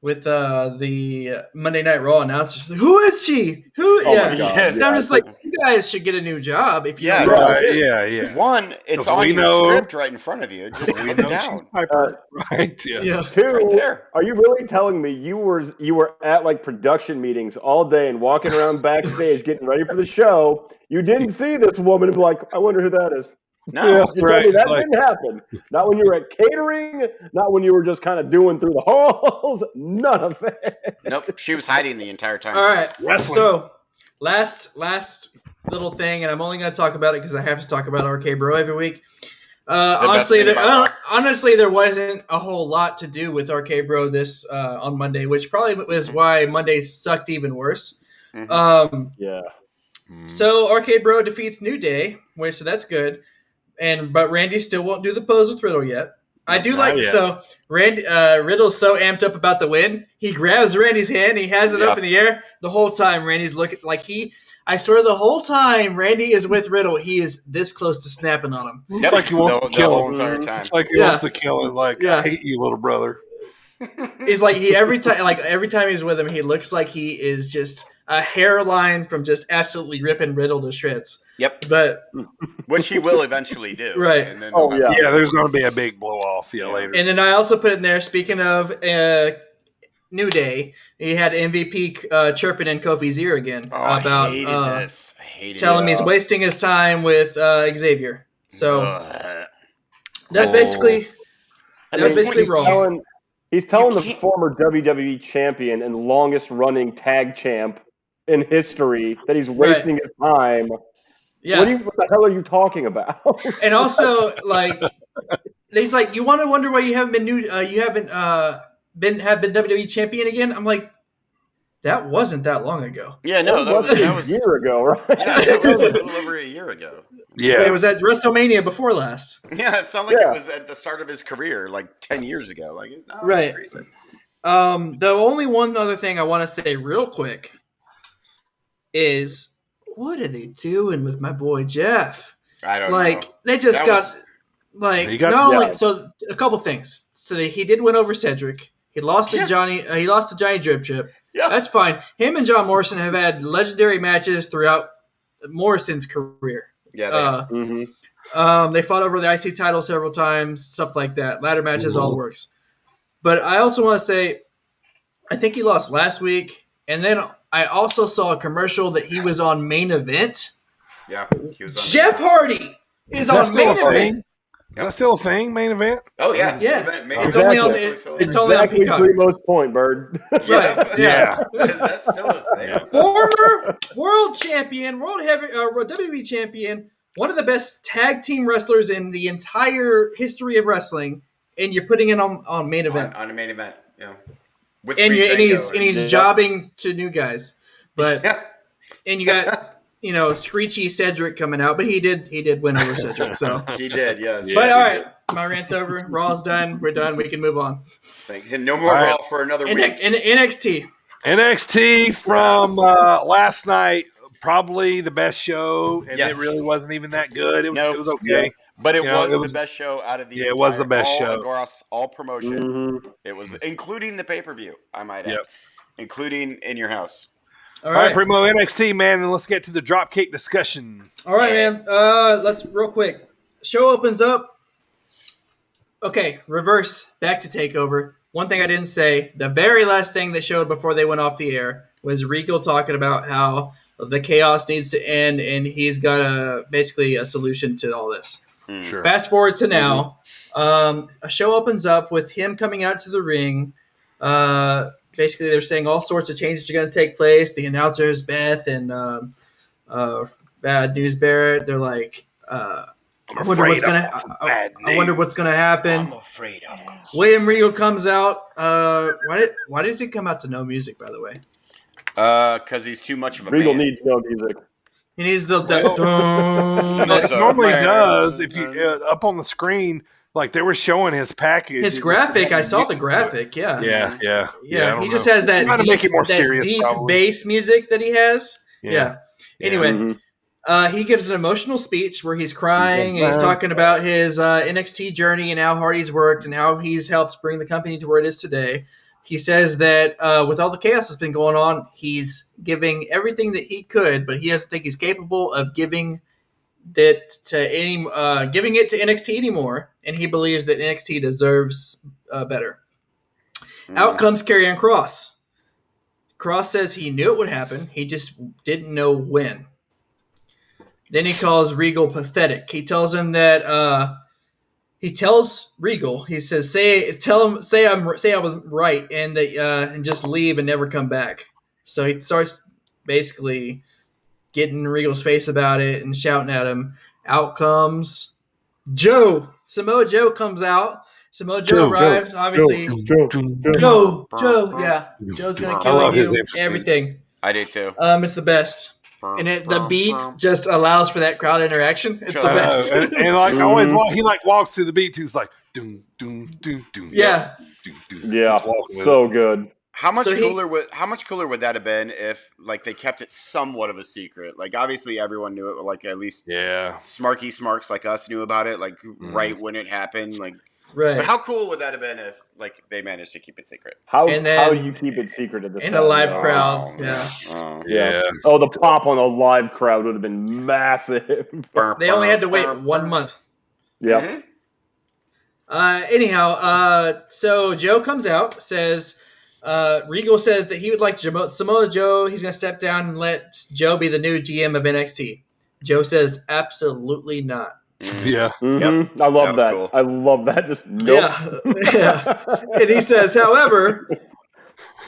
with the Monday Night Raw announcers, like, who is she? Who? Oh my God. So I'm just like, you guys should get a new job if you Yeah, don't know right, this. yeah. One, it's on your script right in front of you. Just We put it know she's down. Piper, right? Yeah. Two, Right there. are you really telling me you were at like production meetings all day and walking around backstage getting ready for the show? You didn't see this woman and be like, I wonder who that is. No. You told me that didn't happen. Not when you were at catering, not when you were just kind of doing through the halls. None of it. Nope. She was hiding the entire time. All right. Wrestling. So last little thing, and I'm only going to talk about it because I have to talk about RK Bro every week. Honestly, there wasn't a whole lot to do with RK Bro this on Monday, which probably was why Monday sucked even worse. Yeah. So RK Bro defeats New Day, so that's good. But Randy still won't do the pose with Riddle yet. I do like so Randy Riddle's so amped up about the win. He grabs Randy's hand, he has it up in the air the whole time. Randy's looking like I swear the whole time Randy is with Riddle, he is this close to snapping on him. Yep. Like he wants to kill him. Entire time. It's like he wants to kill him. Like I hate you, little brother. It's like every time he's with him, he looks like he is just a hairline from just absolutely ripping Riddle to shreds. Yep. But which he will eventually do. Right. And then there's going to be a big blow off later. And then I also put in there, speaking of New Day, he had MVP chirping in Kofi's ear again about telling him he's wasting his time with Xavier. So that's basically Raw. He's telling the former WWE champion and longest running tag champ in history that he's wasting his time. Yeah. What the hell are you talking about? And also, he's like, you want to wonder why you haven't been been WWE champion again? I'm like, that wasn't that long ago. Yeah, no, that was a year ago, right? Yeah, that was a little over a year ago. Yeah, it was at WrestleMania before last. Yeah, it sounded like it was at the start of his career, like 10 years ago. Like it's not right. recent. The only one other thing I want to say real quick is, what are they doing with my boy Jeff? I don't know. They just so a couple things. So he did win over Cedric. He lost to Johnny. He lost to Johnny Drip Chip. Yeah, that's fine. Him and John Morrison have had legendary matches throughout Morrison's career. Yeah, they fought over the IC title several times, stuff like that. Ladder matches, all works. But I also want to say, I think he lost last week, and then I also saw a commercial that he was on Main Event. Yeah, he was on Jeff Hardy is on Main Event. Is that still a thing, Main Event? Oh, yeah. It's only on Peacock. Primo's point, Bird. Right. Yeah. Is that still a thing? Former world champion, WWE champion, one of the best tag team wrestlers in the entire history of wrestling, and you're putting it on Main Event. On a Main Event, yeah. And he's jobbing to new guys. But and you got Screechy Cedric coming out, but he did win over Cedric. So he did, yes. But all right, my rant's over. Raw's done. We're done. We can move on. No more Raw for another week. NXT from last night, probably the best show, and it really wasn't even that good. It was okay. Yeah. But it was the best show out of the it was the best show across all promotions. It was, including the pay-per-view, I might add, including In Your House. All right, Primo, NXT, man, and let's get to the dropkick discussion. All right, man. Let's real quick. Show opens up. Okay, reverse back to TakeOver. One thing I didn't say, the very last thing they showed before they went off the air was Regal talking about how the chaos needs to end, and he's got basically a solution to all this. Sure. Fast forward to now. A show opens up with him coming out to the ring. Basically, they're saying all sorts of changes are going to take place. The announcers, Beth and Bad News Barrett, they're like, I wonder what's going to happen. I'm afraid of them. William Regal comes out. Why does he come out to no music, by the way? Because he's too much of a Regal man. needs no music. He needs the normally does. If you up on the screen, like they were showing his package. His graphic, I saw the graphic. Yeah. He just has that deep bass music that he has. Yeah. Anyway, he gives an emotional speech where he's crying and he's talking about his NXT journey and how hard he's worked and how he's helped bring the company to where it is today. he says that with all the chaos that's been going on, he's giving everything that he could, but he doesn't think he's capable of giving it to NXT anymore, and he believes that NXT deserves better. Out comes Karrion Kross. Kross says he knew it would happen, he just didn't know when. Then he calls Regal pathetic. He tells him that he tells Regal, he says, say I was right, and that and just leave and never come back. So he starts basically getting in Regal's face about it and shouting at him. Out comes Joe. Samoa Joe comes out. Samoa Joe arrives. Obviously, Joe. Yeah, Joe's gonna kill you. Everything. I do too. It's the best. And the beat just allows for that crowd interaction. It's the best. And like always, he like walks through the beat too. It's like doom doom doom doom. Yeah. Yeah. So good. How much cooler would that have been if like they kept it somewhat of a secret? Like obviously everyone knew it, like at least smarky smarks like us knew about it, like right when it happened, like. Right. But how cool would that have been if like they managed to keep it secret? How you keep it secret at this in time? A live crowd? Yeah. Oh, the pop on a live crowd would have been massive. They only had to wait 1 month. Yeah. Anyhow, so Joe comes out, says Regal says that he would like Samoa Joe. He's going to step down and let Joe be the new GM of NXT. Joe says absolutely not. Yeah. Mm-hmm. Yep. I love that. Cool. I love that. Just nope. Yeah. And he says, however,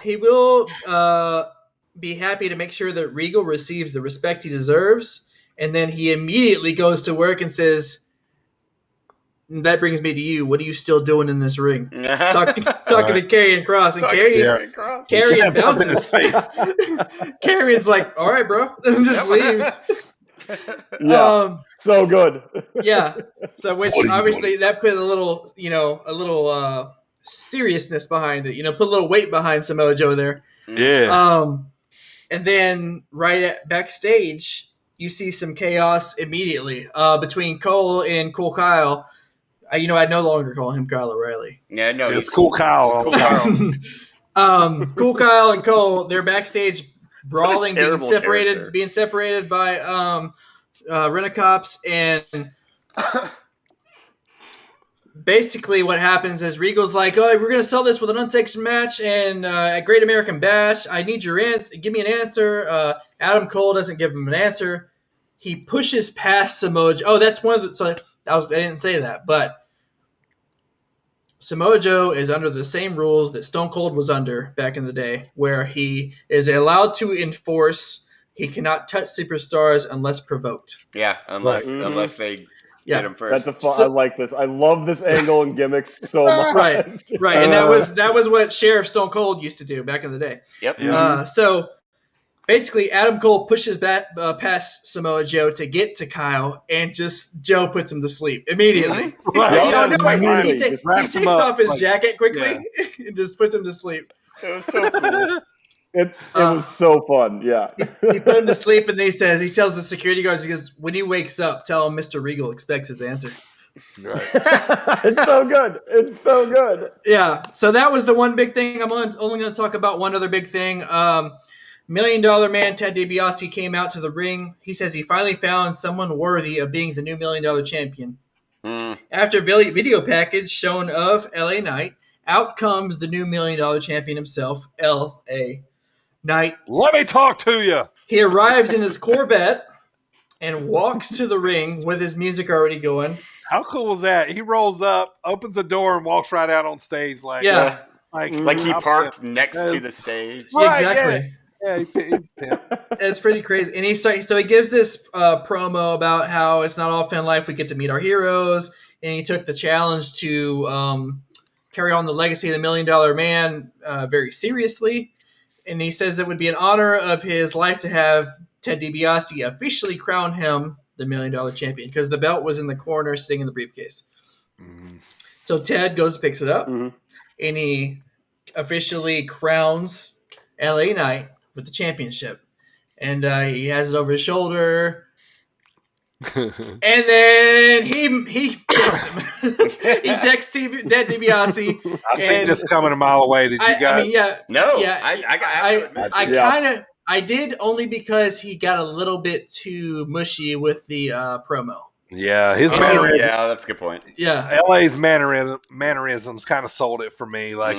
he will be happy to make sure that Regal receives the respect he deserves. And then he immediately goes to work and says, that brings me to you. What are you still doing in this ring? Talking to Karrion Kross. And Karrion bounces. Karrion's like, all right, bro. And just leaves. Yeah, so good. Yeah. So, which obviously that put a little seriousness behind it. Put a little weight behind Samoa Joe there. Yeah. And then backstage, you see some chaos immediately between Cole and Cool Kyle. I no longer call him Kyle O'Reilly. Yeah, no, it's Cool Kyle. Cool Kyle. Cool Kyle and Cole, they're backstage brawling, being separated by Rent-A-Cops, and basically what happens is Regal's like, oh, we're going to sell this with an unsanctioned match, and at Great American Bash, I need your answer. Give me an answer. Adam Cole doesn't give him an answer. He pushes past Samoa Joe. Oh, that's one of the... So I didn't say that, but Samoa Joe is under the same rules that Stone Cold was under back in the day, where he is allowed to enforce he cannot touch superstars unless provoked. Yeah, unless they get him first. I like this. I love this angle and gimmicks so much. Right, and that was what Sheriff Stone Cold used to do back in the day. Yep. So basically, Adam Cole pushes back past Samoa Joe to get to Kyle, and just Joe puts him to sleep immediately. He takes off his jacket quickly and just puts him to sleep. It was so cool. It was so fun, yeah. He put him to sleep, and he tells the security guards, he goes, when he wakes up, tell him Mr. Regal expects his answer. Right. It's so good. It's so good. Yeah, so that was the one big thing. I'm only going to talk about one other big thing. $1 Million Man Ted DiBiase came out to the ring. He says he finally found someone worthy of being the new $1 Million champion. After video package shown of LA Knight, out comes the new $1 Million champion himself, LA Knight. Let me talk to you. He arrives in his Corvette and walks to the ring with his music already going. How cool was that? He rolls up, opens the door, and walks right out on stage. Like he parked next to the stage. Right, exactly. Yeah, he's a pimp. It's pretty crazy. And he gives this promo about how it's not all fan life. We get to meet our heroes. And he took the challenge to carry on the legacy of the $1 Million Man very seriously. And he says it would be an honor of his life to have Ted DiBiase officially crown him the $1 Million champion, because the belt was in the corner sitting in the briefcase. Mm-hmm. So Ted goes, picks it up, and he officially crowns LA Knight with the championship. And he has it over his shoulder. And then he texts him. He texts Ted DiBiase. I seen this coming a mile away. Did you guys? I mean, yeah. No, yeah, I did only because he got a little bit too mushy with the promo. Yeah, his mannerisms. Yeah, that's a good point. Yeah, LA's mannerisms kind of sold it for me. Like,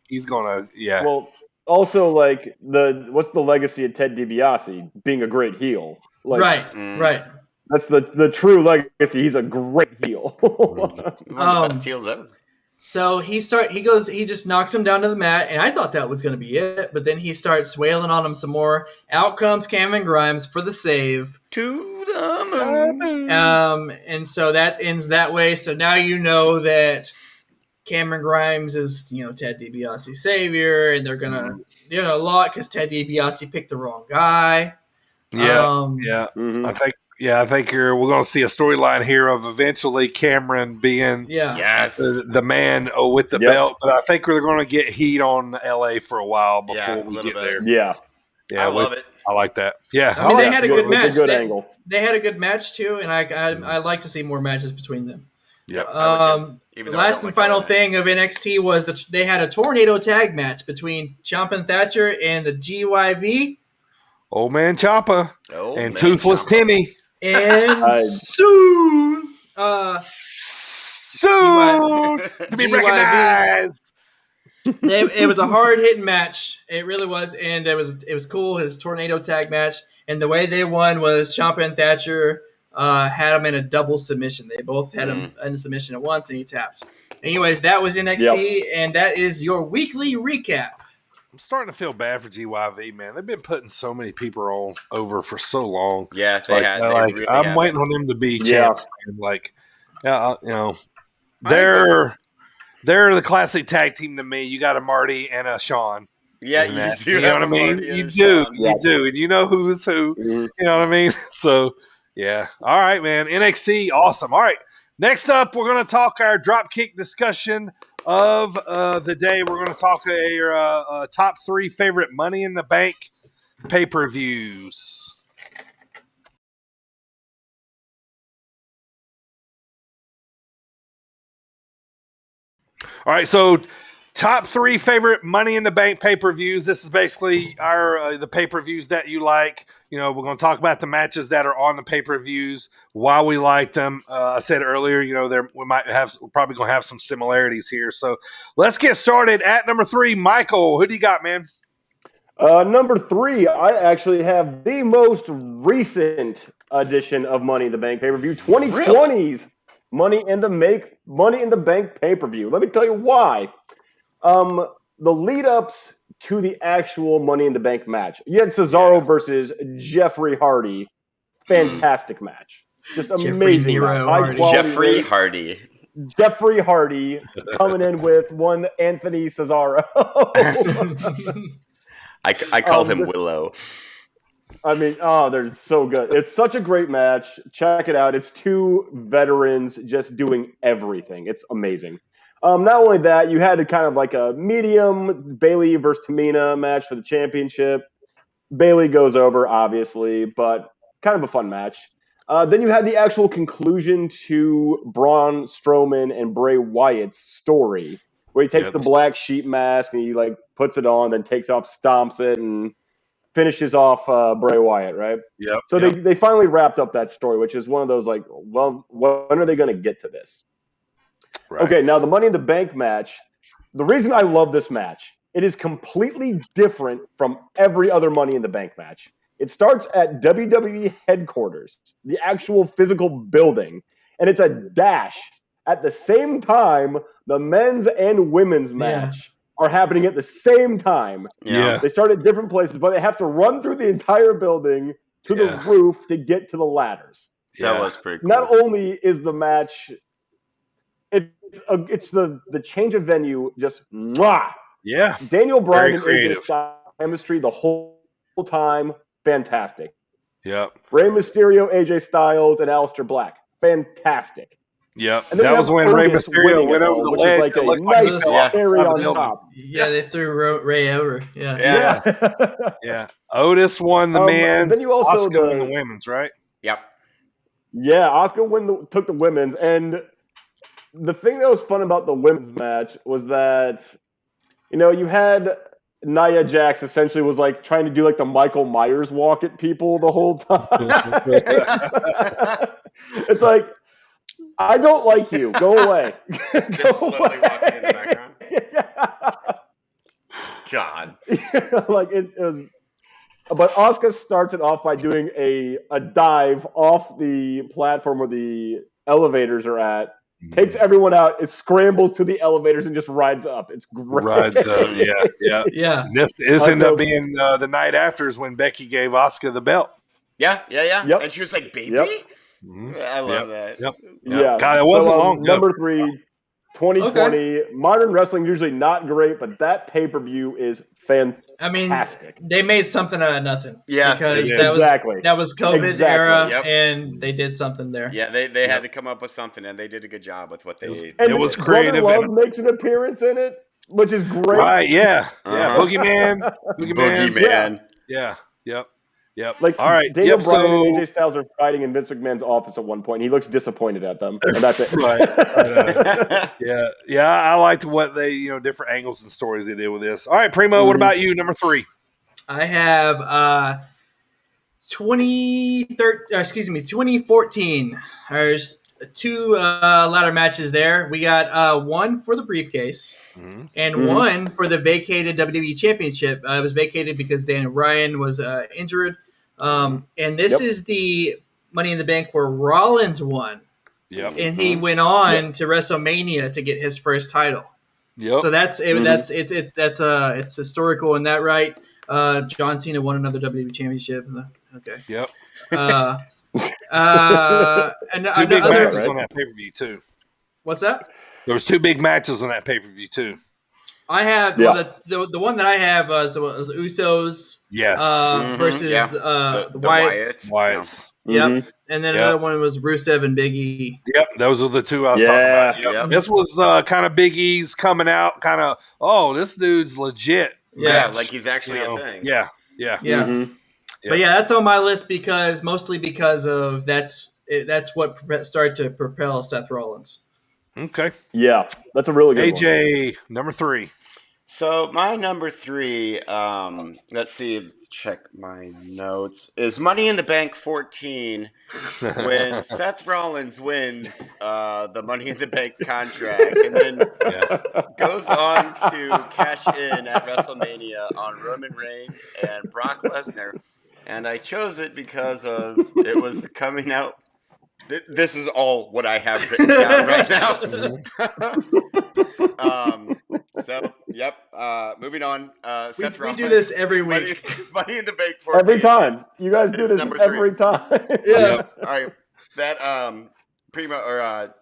he's gonna. Yeah. Well, also, like what's the legacy of Ted DiBiase? Being a great heel. Like, right. That's the true legacy. He's a great heel. One of the best heels ever. So he just knocks him down to the mat, and I thought that was going to be it, but then he starts wailing on him some more. Out comes Cameron Grimes for the save. To the moon. And so that ends that way. So now you know that Cameron Grimes is, Ted DiBiase's savior, and they're gonna, a lot because Ted DiBiase picked the wrong guy. Yeah, mm-hmm. I think we're going to see a storyline here of eventually Cameron being the man with the belt. But I think we're going to get heat on LA for a while before we get there. Yeah, I love it. I like that. Yeah, I mean they had a good match. Good angle. They had a good match too, and I like to see more matches between them. Yep. The last and final thing of NXT was that they had a tornado tag match between Ciampa Thatcher and the GYV. Old Man Ciampa and Toothless Timmy. And soon to be recognized. It was a hard hitting match. It really was, and it was cool. His tornado tag match, and the way they won was Ciampa and Thatcher had him in a double submission. They both had him in a submission at once, and he tapped. Anyways, that was NXT, and that is your weekly recap. I'm starting to feel bad for GYV, man. They've been putting so many people over for so long. Yeah, really I'm waiting on them to be champs. They're the classic tag team to me. You got a Marty and a Sean. Yeah, you do. You know what I mean? You do, and you know who's who. Mm-hmm. You know what I mean? So, yeah. All right, man. NXT, awesome. All right. Next up, we're going to talk our dropkick discussion of the day. We're going to talk our top 3 favorite Money in the Bank pay-per-views. All right, so top 3 favorite Money in the Bank pay-per-views. This is basically our the pay-per-views that you like. We're going to talk about the matches that are on the pay-per-views, why we like them. I said earlier, we're probably going to have some similarities here. So let's get started at number 3. Michael, who do you got, man? Number 3, I actually have the most recent edition of Money in the Bank pay-per-view, 2020's Money in the Bank pay-per-view. Let me tell you why. The lead-ups to the actual Money in the Bank match. You had Cesaro versus Jeffrey Hardy. Fantastic match. Just amazing. Jeffrey Hardy. Jeffrey Hardy coming in with one Anthony Cesaro. I call him Willow. I mean, they're so good. It's such a great match. Check it out. It's 2 veterans just doing everything. It's amazing. Not only that, you had kind of like a medium Bayley versus Tamina match for the championship. Bayley goes over, obviously, but kind of a fun match. Then you had the actual conclusion to Braun Strowman and Bray Wyatt's story, where he takes the black sheep mask and he puts it on, then takes off, stomps it, and finishes off Bray Wyatt, right? Yep. So they finally wrapped up that story, which is one of those when are they going to get to this? Right. Okay, now the Money in the Bank match, the reason I love this match, it is completely different from every other Money in the Bank match. It starts at WWE headquarters, the actual physical building, and it's a dash. At the same time, the men's and women's match are happening at the same time. Yeah. They start at different places, but they have to run through the entire building to the roof to get to the ladders. Yeah. That was pretty cool. Not only is the match... It's the change of venue, just mwah. Yeah. Daniel Bryan and AJ Styles chemistry the whole time, fantastic. Yep. Rey Mysterio, AJ Styles, and Aleister Black, fantastic. Yep. That was when Rey Mysterio went over the ledge. Like a nice cherry on top. Yeah, they threw Rey over. Yeah. Otis won the men's. Then you also Asuka won the women's, right? Yep. Yeah, Asuka took the women's, and the thing that was fun about the women's match was that, you had Nia Jax essentially was like trying to do like the Michael Myers walk at people the whole time. It's like, I don't like you. Go away. Just slowly walking in the background. God. Like it was. But Asuka starts it off by doing a dive off the platform where the elevators are at, takes everyone out, it scrambles to the elevators and just rides up. It's great. Rides up, yeah. And this ended up being the night after is when Becky gave Asuka the belt. Yeah. Yep. And she was like, "Baby." Yep. I love that. Yep. Yeah. God, it wasn't long ago. Number 3, 2020. Okay. Modern wrestling usually not great, but that pay-per-view is fantastic. I mean, they made something out of nothing. Yeah, because that was COVID era, and they did something there. Yeah, they had to come up with something, and they did a good job with what they. It was creative. Brother Love makes an appearance in it, which is great. Right? Yeah. Boogeyman. Yeah. Yep. Like, all right. Daniel Bryan and AJ Styles are fighting in Vince McMahon's office at one point. He looks disappointed at them, and that's it. Right. Yeah. I liked what they, different angles and stories they did with this. All right, Primo. What about you? Number 3. I have 2014. There's 2 ladder matches there. We got one for the briefcase and one for the vacated WWE Championship. It was vacated because Daniel Bryan was injured. And this is the Money in the Bank where Rollins won. Yep. And he went on to WrestleMania to get his first title. Yep. So that's it's historical in that, right? John Cena won another WWE Championship. Okay. Yep. And 2 big matches on that pay-per-view too. What's that? There was 2 big matches on that pay-per-view too. I have the one that I have was Usos. Yes. Versus the Wyatts. Yep. And then another one was Rusev and Big E. Yep, those are the 2 I was talking about. Yep. This was kind of Big E's coming out, kind of, this dude's legit. Yeah, like he's actually a thing. Yeah. But that's on my list mostly because of that's what started to propel Seth Rollins. Okay. Yeah, that's a really good AJ, number 3. So my number 3, let's see, check my notes, is Money in the Bank 14 when Seth Rollins wins the Money in the Bank contract and then goes on to cash in at WrestleMania on Roman Reigns and Brock Lesnar. And I chose it because it was the coming out. This is all what I have written down right now. Moving on. Seth Rollins. We do this every week. Money in the Bank 14. Every time. You guys do this every time. Yeah. All right. That Primo or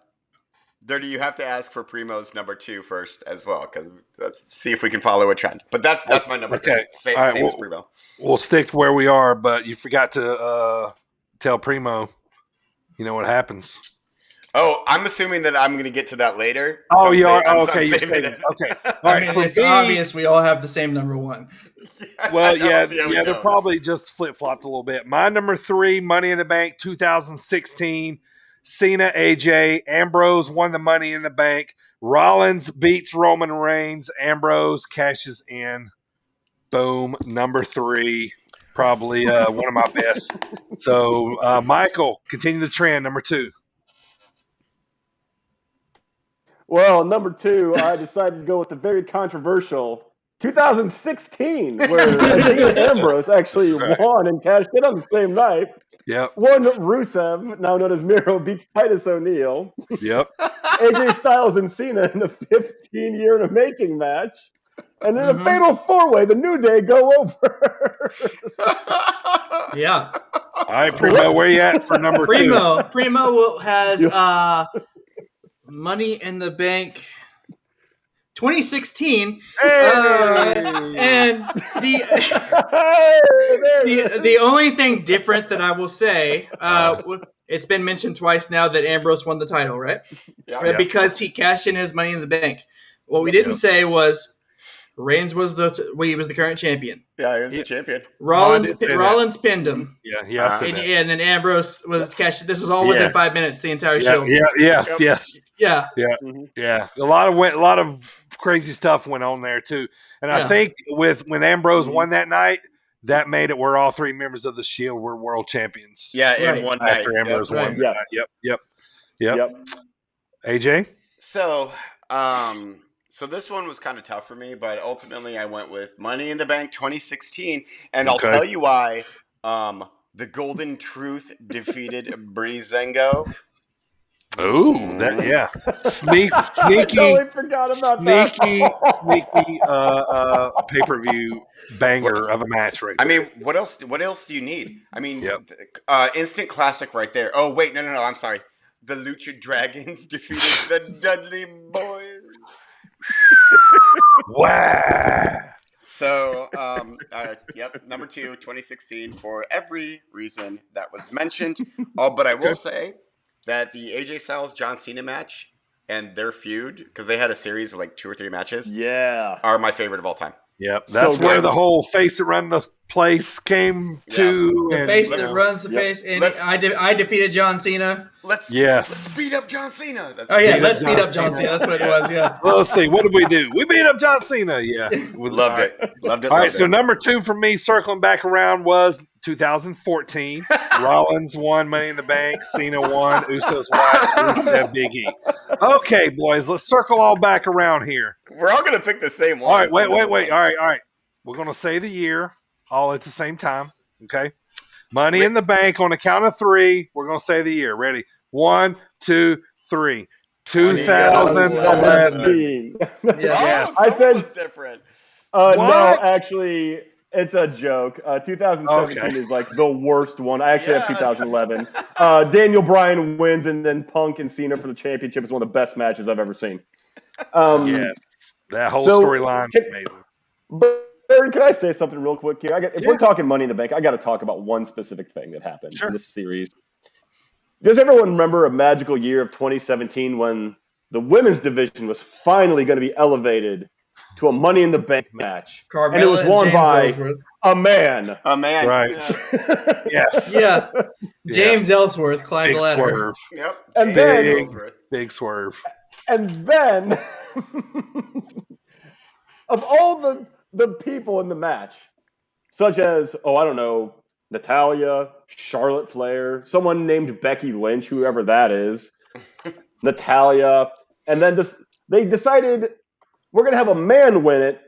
Dirty, you have to ask for Primo's number 2 first as well, because let's see if we can follow a trend. But that's my number 2. Same as Primo. We'll stick where we are, but you forgot to tell Primo. You know what happens. Oh, I'm assuming that I'm going to get to that later. Oh, you are? Okay. Okay. All right. It's obvious we all have the same number 1. Well, they're probably just flip-flopped a little bit. My number 3, Money in the Bank 2016. Cena, AJ, Ambrose won the Money in the Bank. Rollins beats Roman Reigns. Ambrose cashes in. Boom. Number 3. Probably one of my best. So, Michael, continue the trend. Number 2. Well, number 2, I decided to go with the very controversial 2016, where Ambrose actually won and cashed in on the same night. Yep. One, Rusev, now known as Miro, beats Titus O'Neil. Yep. AJ Styles and Cena in a 15-year-in-the-making match. And in a fatal 4-way, the New Day go over. Yeah. All right, Primo, where you at for number 2? Primo has Money in the Bank 2016. And the only thing different that I will say, it's been mentioned twice now that Ambrose won the title, right? Yeah. Because he cashed in his Money in the Bank. What we didn't say was Reigns was the current champion. Yeah, he was the champion. Rollins pinned him. Yeah, I said that. And then Ambrose was cashed. This was all within 5 minutes. The entire show. Yes. Yeah. A lot of crazy stuff went on there too. And I think when Ambrose won that night, that made it where all three members of the Shield were world champions. Yeah, in one night. After Ambrose won. Yep. Yep. AJ? So this one was kind of tough for me, but ultimately I went with Money in the Bank 2016, and I'll tell you why. The Golden Truth defeated Breezango. Oh, sneaky. I totally forgot about sneaky pay-per-view banger of a match right there. I mean, what else do you need? I mean, instant classic right there. Oh wait, no, I'm sorry. The Lucha Dragons defeated the Dudley Boys. Wow. So, number 2, 2016, for every reason that was mentioned. But I will say that the AJ Styles John Cena match and their feud, because they had a series of like 2 or 3 matches, are my favorite of all time. Yep, that's where the whole face that run the place came to. The face that runs the face, and I defeated John Cena. Let's beat up John Cena. Let's beat up John Cena. That's what it was. Yeah. Well, let's see. What did we do? We beat up John Cena. Yeah, loved it. All right. So number 2 for me, circling back around, was 2014. Rollins won Money in the Bank. Cena won. Usos won. Big E. Okay, boys, let's circle all back around here. We're all gonna pick the same one. All right, wait. All right. We're gonna say the year all at the same time. Okay. Money in the Bank on the count of 3. We're gonna say the year. Ready? 1, 2, 3. 2011. Yes. I said different. No, actually, it's a joke. 2017 is like the worst one. I actually have 2011. Daniel Bryan wins, and then Punk and Cena for the championship is one of the best matches I've ever seen. Yes, that whole storyline is amazing. Bird, can I say something real quick here? If we're talking Money in the Bank, I got to talk about one specific thing that happened in this series. Does everyone remember a magical year of 2017 when the women's division was finally going to be elevated to a Money in the Bank match? Carmella and it was won by Ellsworth. a man. Right. Yes. Yeah. James Ellsworth climbed the ladder. Swerve. Yep. And big swerve. And then, of all the people in the match, such as, Natalia, Charlotte Flair, someone named Becky Lynch, whoever that is, Natalia, and then they decided we're going to have a man win it,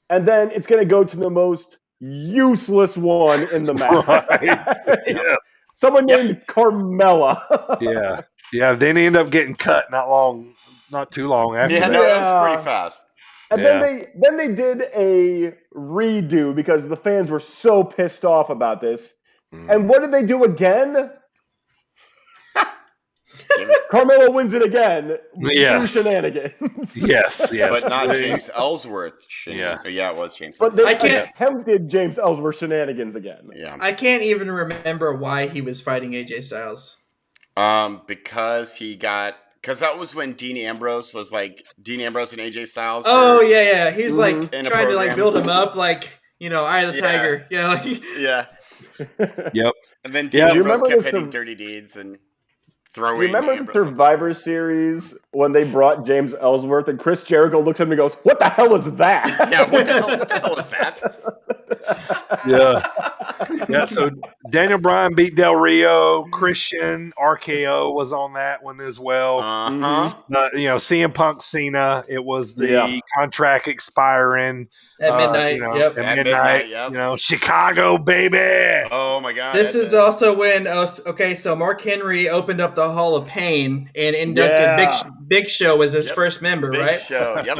and then it's going to go to the most useless one in the match. Right. Someone named Carmella. Yeah. Then he ended up getting cut not too long after that. That was pretty fast. And then they did a redo because the fans were so pissed off about this. And what did they do again? Carmella wins it again. Through shenanigans. Yes. But not James Ellsworth. Yeah, it was James. But they attempted James Ellsworth shenanigans again. Yeah. I can't even remember why he was fighting AJ Styles. Because that was when Dean Ambrose and AJ Styles. Oh yeah. He's like trying to like build him up, like Eye of the Tiger. Yeah. Yep. And then Dean Ambrose kept hitting dirty deeds and throwing. Remember the Survivor Series when they brought James Ellsworth and Chris Jericho looks at him and goes, "What the hell is that?" Yeah. What the hell is that? Yeah. So Daniel Bryan beat Del Rio. Christian RKO was on that one as well. CM Punk Cena. It was the contract expiring at midnight. At midnight. Chicago, baby. Oh my God. This is also when. So Mark Henry opened up the Hall of Pain and inducted Big Show as his first member, right? Big Show. Yep.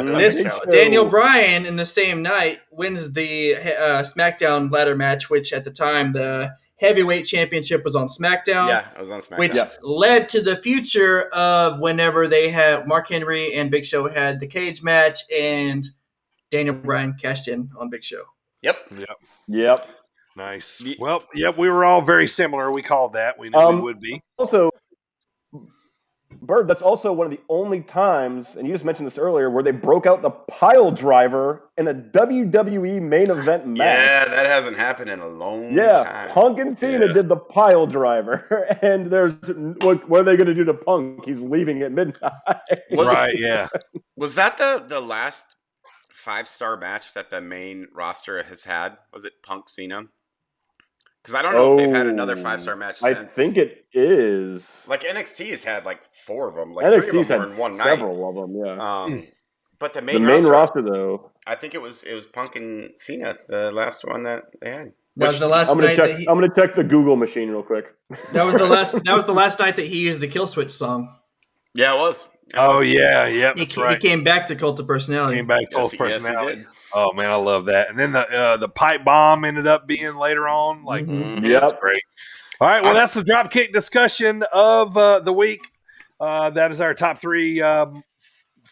Daniel Bryan in the same night wins the SmackDown ladder match, which at the time the heavyweight championship was on SmackDown. Yeah, it was on SmackDown. Which led to the future of whenever they had Mark Henry and Big Show had the cage match, and Daniel Bryan cashed in on Big Show. Yep. Nice. Well, we were all very similar. We called that. We knew we would be. Also, Bird, that's also one of the only times, and you just mentioned this earlier, where they broke out the pile driver in a WWE main event match. Yeah, that hasn't happened in a long time. Punk and Cena did the pile driver, and what are they going to do to Punk? He's leaving at midnight. Right, yeah. Was that the last 5-star match that the main roster has had? Was it Punk Cena? Because I don't know if they've had another 5-star match since. I think it is. Like NXT has had like 4 of them. Like NXT's 3 of them had were in one several night. of them, yeah. But the main roster, though, I think it was Punk and Cena, the last one that they had. That was the last I'm gonna night. check. I'm gonna check the Google machine real quick. That was the last. That was the last night that he used the Kill Switch song. Yeah, it was. Yeah, that's right. He came back to Cult of Personality. Came back to Cult of Personality. Yes, oh man, I love that. And then the pipe bomb ended up being later on. Like, that's great. All right, well, that's the Dropkick discussion of the week. That is our top 3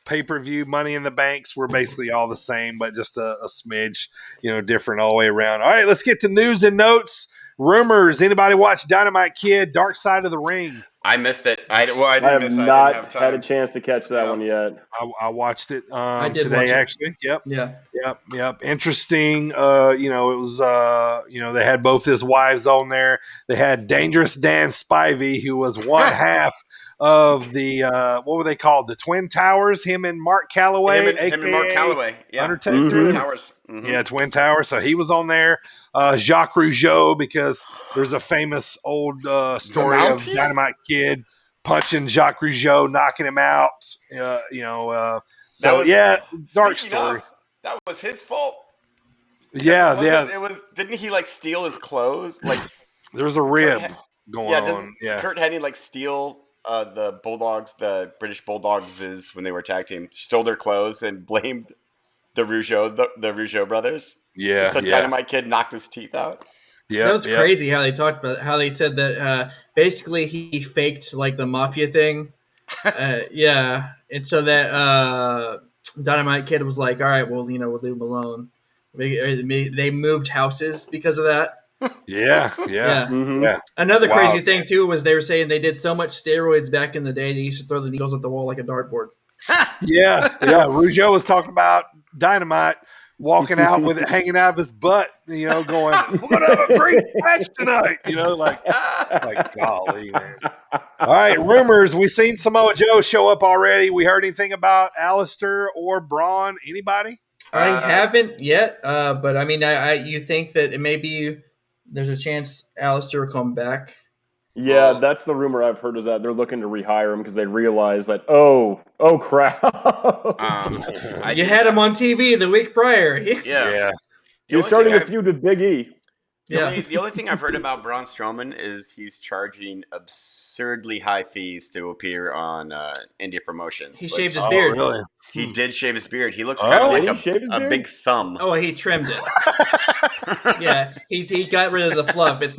pay-per-view Money in the Banks. We're basically all the same, but just a smidge, different all the way around. All right, let's get to news and notes. Rumors. Anybody watch Dynamite Kid, Dark Side of the Ring? I missed it. I have not had a chance to catch that one yet. I watched it I did today, watch it. actually. Yep. Yeah. Yep. Interesting. It was, they had both his wives on there. They had Dangerous Dan Spivey, who was one half of the, what were they called? The Twin Towers, him and Mark Calloway. Him and Mark Calloway. Yeah. Undertaker. Twin Towers. Mm-hmm. Yeah, Twin Towers. So he was on there. Jacques Rougeau, because there's a famous old story of Dynamite Kid punching Jacques Rougeau, knocking him out. Dark story. That was his fault. Yeah. It was. Didn't he steal his clothes? Like there was a rib going on. Yeah. Kurt Hennig steal the Bulldogs, the British Bulldogs, when they were tag team, stole their clothes and blamed the Rougeau brothers. Yeah. So Dynamite Kid knocked his teeth out. Yeah, that was crazy how they talked about how they said that basically he faked the mafia thing. And so that Dynamite Kid was like, all right, well, we'll leave him alone. They moved houses because of that. Yeah. Mm-hmm. Yeah. Another crazy thing too was they were saying they did so much steroids back in the day they used to throw the needles at the wall like a dartboard. Yeah. Rougeau was talking about Dynamite walking out with it hanging out of his butt, going, we're gonna have a great match tonight, like golly, man. All right, rumors. We've seen Samoa Joe show up already. We heard anything about Alistair or Braun? Anybody? I haven't yet, but I mean, you think that there's a chance Alistair will come back? Yeah, that's the rumor I've heard, is that they're looking to rehire him because they realize that, oh crap. You had him on TV the week prior. Yeah. You're starting a feud with Big E. The only thing I've heard about Braun Strowman is he's charging absurdly high fees to appear on indie promotions. He shaved his beard. Really? He did shave his beard. He looks kind of like a big thumb. Oh, he trimmed it. Yeah, he got rid of the fluff. It's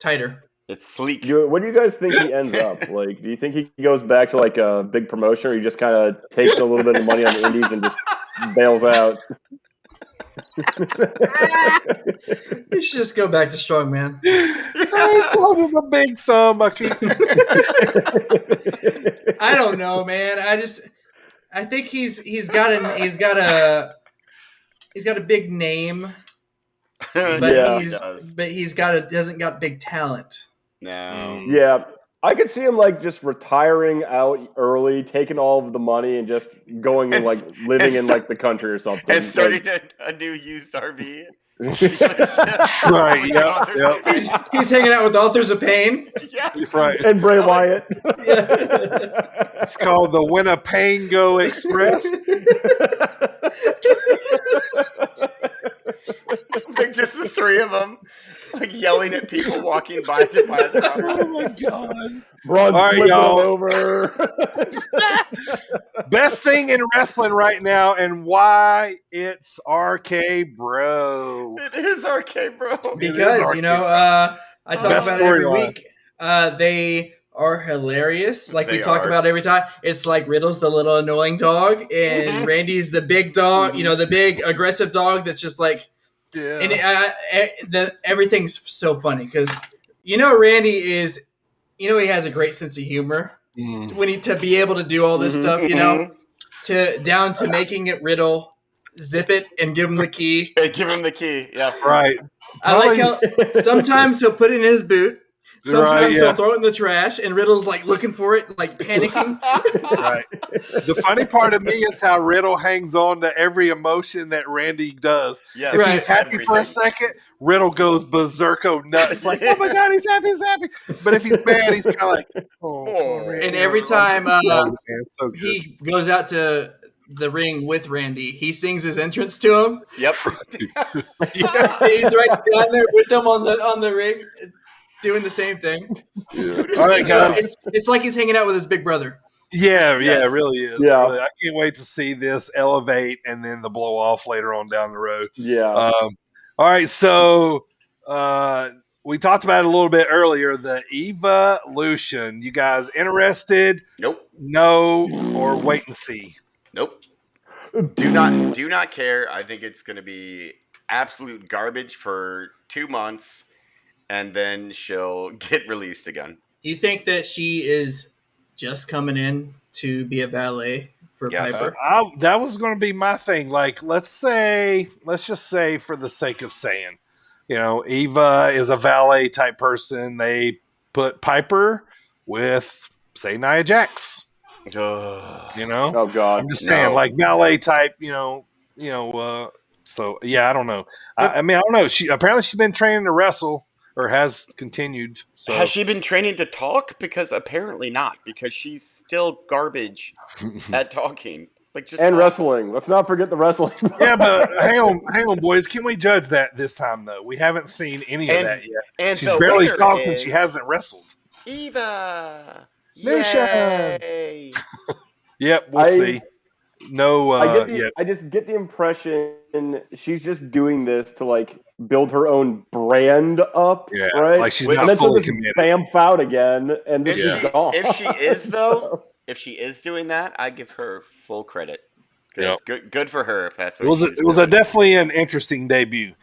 tighter. It's sleek. What do you guys think he ends up? Do you think he goes back to a big promotion, or he just kind of takes a little bit of money on the indies and just bails out? You should just go back to strongman. I called him a big thumb. I don't know, man. I think he's got a big name, but hasn't got big talent. No. Yeah, I could see him just retiring out early, taking all of the money, and just going and living in the country or something, and starting a new used RV. Right. Yeah. He's hanging out with Authors of Pain. Yeah. Right. And Bray Wyatt. It's called the Winnepango Express. Just the 3 of them, yelling at people walking by to buy the property. Oh my god! Braun's flipping over. Best thing in wrestling right now, and why it's RK Bro. It is RK Bro. Because I talk about it every week. They are hilarious. We talk about every time. It's like Riddle's the little annoying dog, and Randy's the big dog. The big aggressive dog that's just and everything's so funny because Randy is, he has a great sense of humor. to be able to do all this stuff, you know, to down to making it Riddle zip it and give him the key. Hey, give him the key. Yeah, right. I like how sometimes he'll put it in his boot. Sometimes he'll throw it in the trash, and Riddle's like looking for it, like panicking. Right. The funny part of me is how Riddle hangs on to every emotion that Randy does. Yes, if he's happy for a second, Riddle goes berserko nuts. Like, oh my God, he's happy. But if he's mad, he's kind of like, oh. And every time he goes out to the ring with Randy, he sings his entrance to him. Yep. He's right down there with him on the ring, doing the same thing. Yeah. All right, guys. It's like he's hanging out with his big brother. Yeah, it really is. Yeah. Really. I can't wait to see this elevate and then the blow off later on down the road. Yeah. All right, so we talked about it a little bit earlier, the evolution. You guys interested? Nope. No, or wait and see? Nope. Do not care. I think it's going to be absolute garbage for 2 months, and then she'll get released again. You think that she is just coming in to be a valet for Piper? That was going to be my thing. Like, let's just say for the sake of saying, you know, Eva is a valet type person. They put Piper with, say, Nia Jax. You know? Oh God! I'm just saying, like valet type. So yeah, I don't know. I mean, I don't know. Apparently she's been training to wrestle, or has continued. So. Has she been training to talk? Because apparently not. Because she's still garbage at talking. Wrestling. Let's not forget the wrestling. Yeah, but hang on, boys. Can we judge that this time though? We haven't seen any of that yet. And she's barely talked and she hasn't wrestled. Eva. Yay! Yep, we'll see. No, I just get the impression she's just doing this to like build her own brand up, right? Like she's not fully committed. Bamf out again, and this is gone. If she is though, if she is doing that, I give her full credit. It's good for her if that's what it was definitely an interesting debut.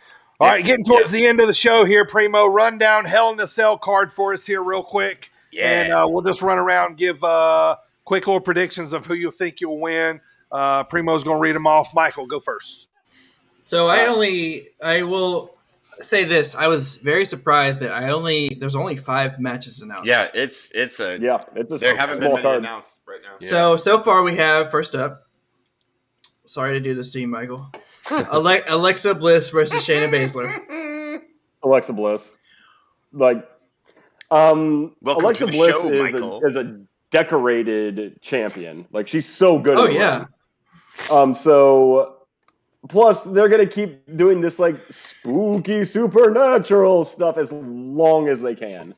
All right, getting towards the end of the show here, Primo. Run down Hell in a Cell card for us here real quick. Yeah. And we'll just run around, give quick little predictions of who you think you'll win. Primo's going to read them off. Michael, go first. So I will say this. I was very surprised that there's only 5 matches announced. Yeah, there haven't been many announced right now. Yeah. So far we have, first up, sorry to do this to you, Michael, Alexa Bliss versus Shayna Baszler. Alexa Bliss. Alexa Bliss is a decorated champion. Like, she's so good at it. So plus they're gonna keep doing this like spooky supernatural stuff as long as they can.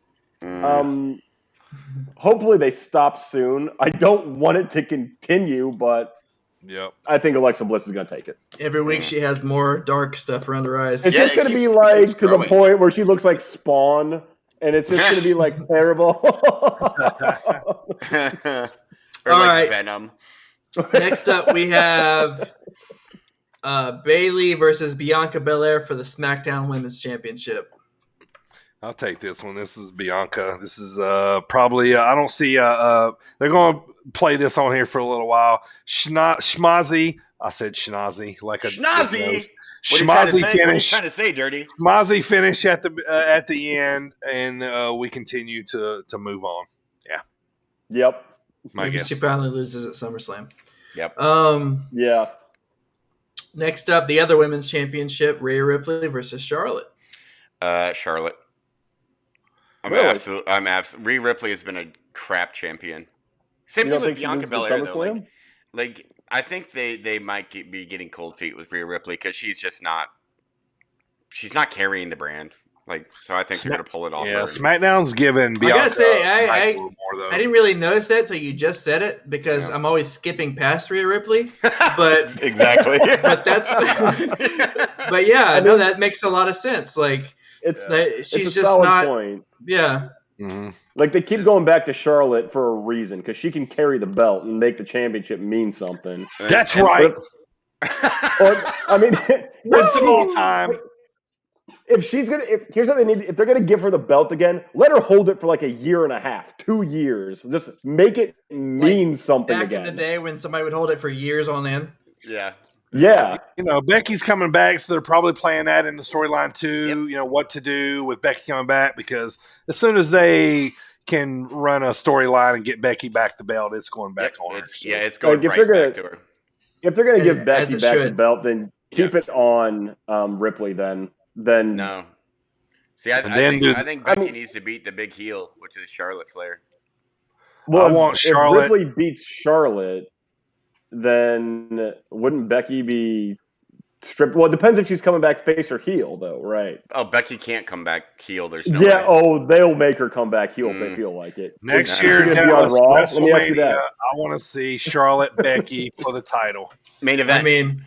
Hopefully they stop soon. I don't want it to continue, but I think Alexa Bliss is gonna take it. Every week she has more dark stuff around her eyes. It's just gonna be like to the point where she looks like Spawn. And it's just going to be like terrible. Like Venom. Next up, we have Bayley versus Bianca Belair for the SmackDown Women's Championship. I'll take this one. This is Bianca. This is probably I don't see they're going to play this on here for a little while. Schmazzy. I said Schnazzy like a Schnazzy. Schmazzy finish. What are you trying to say, Dirty? Schmazzy finish at the end, and we continue to move on. Yeah. Yep. Maybe she finally loses at SummerSlam. Yep. Yeah. Next up, the other women's championship: Rhea Ripley versus Charlotte. Charlotte. I'm absolutely. Rhea Ripley has been a crap champion. Same thing with Bianca Belair though. Like I think they might be getting cold feet with Rhea Ripley because she's not carrying the brand. Like, so I think they're going to pull it off. Yeah, SmackDown's given Bianca. I gotta say, I didn't really notice that until you just said it because I'm always skipping past Rhea Ripley. But exactly. But that's. But yeah, I know that makes a lot of sense. Like, she's just not. Point. Yeah. Mm-hmm. Like they keep going back to Charlotte for a reason because she can carry the belt and make the championship mean something. That's right. I mean, it's of all time. here's what they need. If they're gonna give her the belt again, let her hold it for like a year and a half, 2 years. Just make it mean something back again. in the day when somebody would hold it for years on end. Yeah. Yeah. Becky's coming back, so they're probably playing that in the storyline too. Yep. What to do with Becky coming back, because as soon as they can run a storyline and get Becky back the belt, it's going back on her. So. Yeah, it's going right back to her. If they're going to give Becky back the belt, then keep it on Ripley. Then no. See, I think Becky needs to beat the big heel, which is Charlotte Flair. Well, I want Charlotte. If Ripley beats Charlotte, then wouldn't Becky be stripped? Well, it depends if she's coming back face or heel, though, right? Oh, Becky can't come back heel. There's no way. They'll make her come back heel if they feel like it. Next year, be on Raw. Let me ask you that. I want to see Charlotte Becky for the title. Main event.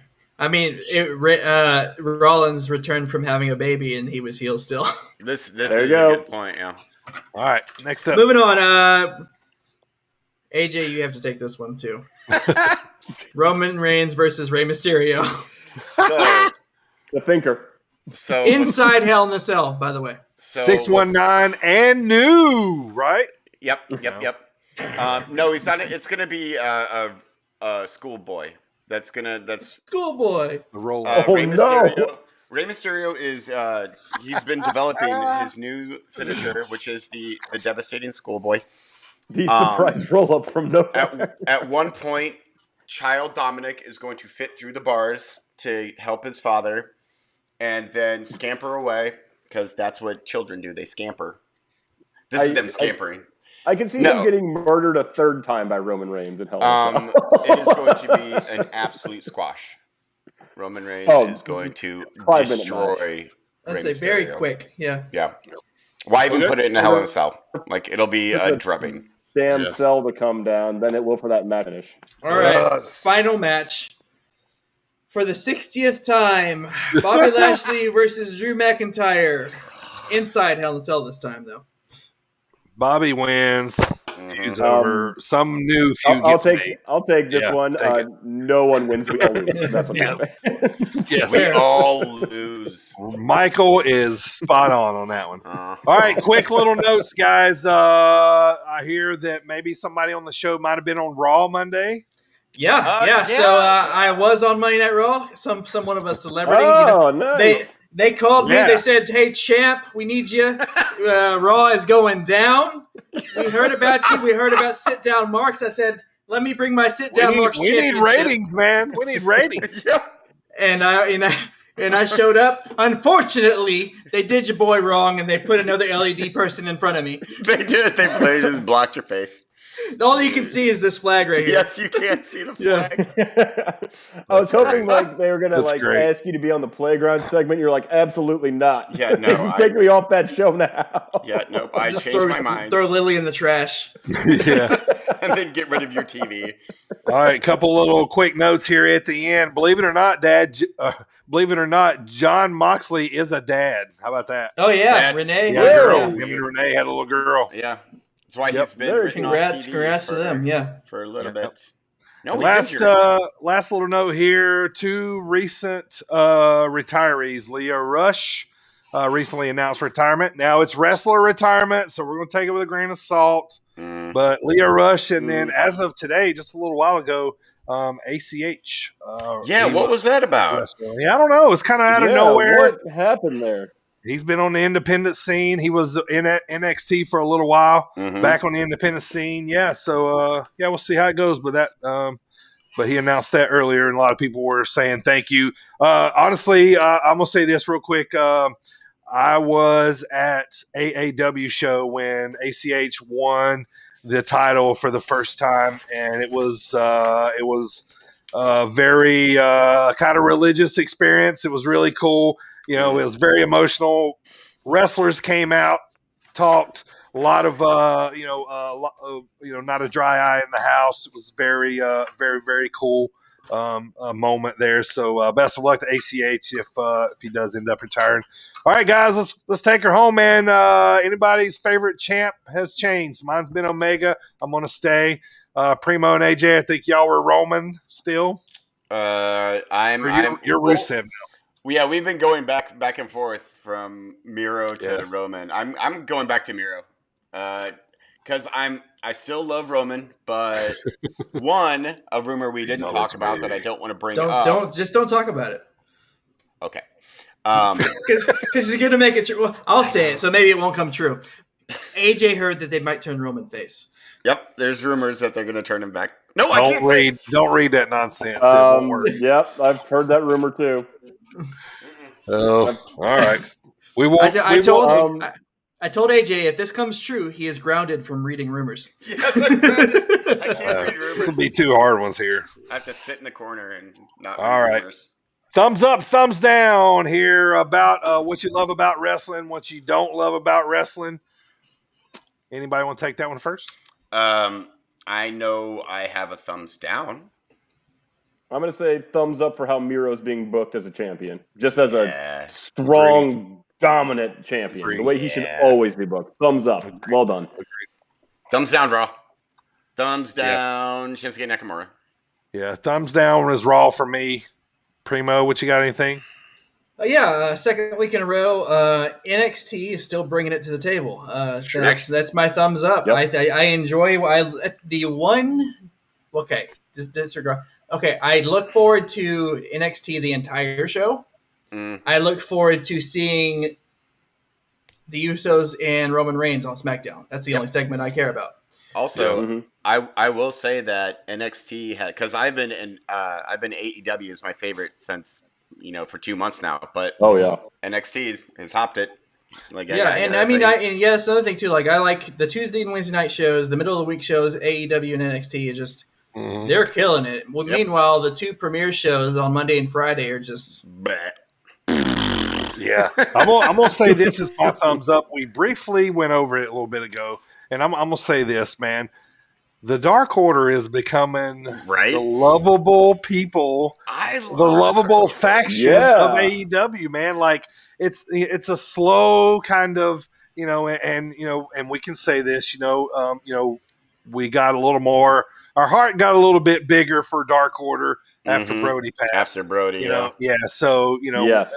Rollins returned from having a baby and he was heel still. This is a good point, yeah. All right, next up. Moving on. AJ, you have to take this one too. Roman Reigns versus Rey Mysterio. So the thinker. So inside Hell in a Cell, by the way. So 619 and new, right? Yep. No, he's not. It's gonna be a schoolboy. That's schoolboy. Roll. Rey Mysterio. Rey Mysterio is he's been developing his new finisher, which is the devastating schoolboy. The surprise roll up from nowhere. At one point, child Dominic is going to fit through the bars to help his father, and then scamper away because that's what children do. They scamper. This is them scampering. I can see him getting murdered a third time by Roman Reigns in Hell in a Cell. It is going to be an absolute squash. Roman Reigns is going to destroy Rey Mysterio. Very quick. Yeah. Yeah. Why even put it in a Hell in a Cell? Like, it'll be a drubbing. Damn cell to come down, then it will for that match finish. All right, final match. For the 60th time, Bobby Lashley versus Drew McIntyre. Inside Hell in a Cell this time, though. Bobby wins. Feud's over. Some new feud I'll take this one. No one wins. We all lose. That's what happens. Yes, we all lose. Michael is spot on that one. All right, quick little notes, guys. I hear that maybe somebody on the show might have been on Raw Monday. Yeah. So I was on Monday Night Raw. Somewhat of a celebrity. Nice. They called me. They said, "Hey, champ, we need you. Raw is going down. We heard about you. We heard about sit down marks." I said, "Let me bring my sit down marks championship." We need ratings, man. We need ratings. And I showed up. Unfortunately, they did your boy wrong, and they put another LED person in front of me. They did. They just blocked your face. All you can see is this flag right here. Yes, you can't see the flag. I was hoping they were gonna ask you to be on the playground segment. You're like, absolutely not. Yeah, no. Take me off that show now. Yeah, no. I changed my mind. Throw Lily in the trash. Yeah, and then get rid of your TV. All right, couple little quick notes here at the end. Believe it or not, John Moxley is a dad. How about that? Oh yeah, Renee. Yeah, girl. Him and Renee had a little girl. Yeah. That's why he's been written on TV congrats to them, for a little bit. No, last little note here: 2 recent retirees. Leah Rush recently announced retirement. Now it's wrestler retirement, so we're going to take it with a grain of salt. But Leah Rush, and then as of today, just a little while ago, ACH. What was that about? Yeah, I don't know. It's kind of out of nowhere. What happened there? He's been on the independent scene. He was in NXT for a little while, back on the independent scene. Yeah, so we'll see how it goes. But but he announced that earlier, and a lot of people were saying thank you. Honestly, I'm gonna say this real quick. I was at AAW show when ACH won the title for the first time, and it was a very kind of religious experience. It was really cool. It was very emotional. Wrestlers came out, talked. A lot of not a dry eye in the house. It was very, very, very cool moment there. So best of luck to ACH if he does end up retiring. All right, guys, let's take her home, man. Anybody's favorite champ has changed. Mine's been Omega. I'm gonna stay. Primo and AJ, I think y'all were Roman still. You're Rusev now. Yeah, we've been going back and forth from Miro to Roman. I'm going back to Miro. Because I still love Roman, but a rumor we didn't talk about that I don't want to bring up. Don't talk about it. Okay. Because you're gonna make it true. Well, I'll say it, so maybe it won't come true. AJ heard that they might turn Roman face. Yep, there's rumors that they're gonna turn him back. No, don't read that nonsense. Yep, I've heard that rumor too. Oh, all right. We will. I told AJ if this comes true, he is grounded from reading rumors. Yes, I can't read rumors. This will be 2 hard ones here. I have to sit in the corner and not read rumors. Thumbs up, thumbs down here about what you love about wrestling, what you don't love about wrestling. Anybody want to take that one first? I know I have a thumbs down. I'm going to say thumbs up for how Miro's being booked as a champion. Just as a strong, dominant champion. The way he should always be booked. Thumbs up. Well done. Thumbs down, Raw. Thumbs down, Shinsuke Nakamura. Yeah, thumbs down is Raw for me. Primo, what you got, anything? Second week in a row, NXT is still bringing it to the table. That's my thumbs up. Yep. I enjoy. That's the one. Okay, disregard. Okay, I look forward to NXT the entire show. I look forward to seeing the Usos and Roman Reigns on SmackDown. That's the only segment I care about. Also, I will say that NXT because I've been AEW is my favorite since for 2 months now. But NXT has hopped it. That's another thing too. Like I like the Tuesday and Wednesday night shows, the middle of the week shows. AEW and NXT are just they're killing it. Well, meanwhile, the 2 premiere shows on Monday and Friday are just. Yeah, I'm gonna say this is my thumbs up. We briefly went over it a little bit ago. And I'm going to say this, man. The Dark Order is becoming the lovable people, the lovable faction of AEW, man. Like it's a slow kind of, and we can say this, we got a little more. Our heart got a little bit bigger for Dark Order after Brody passed. After Brody, So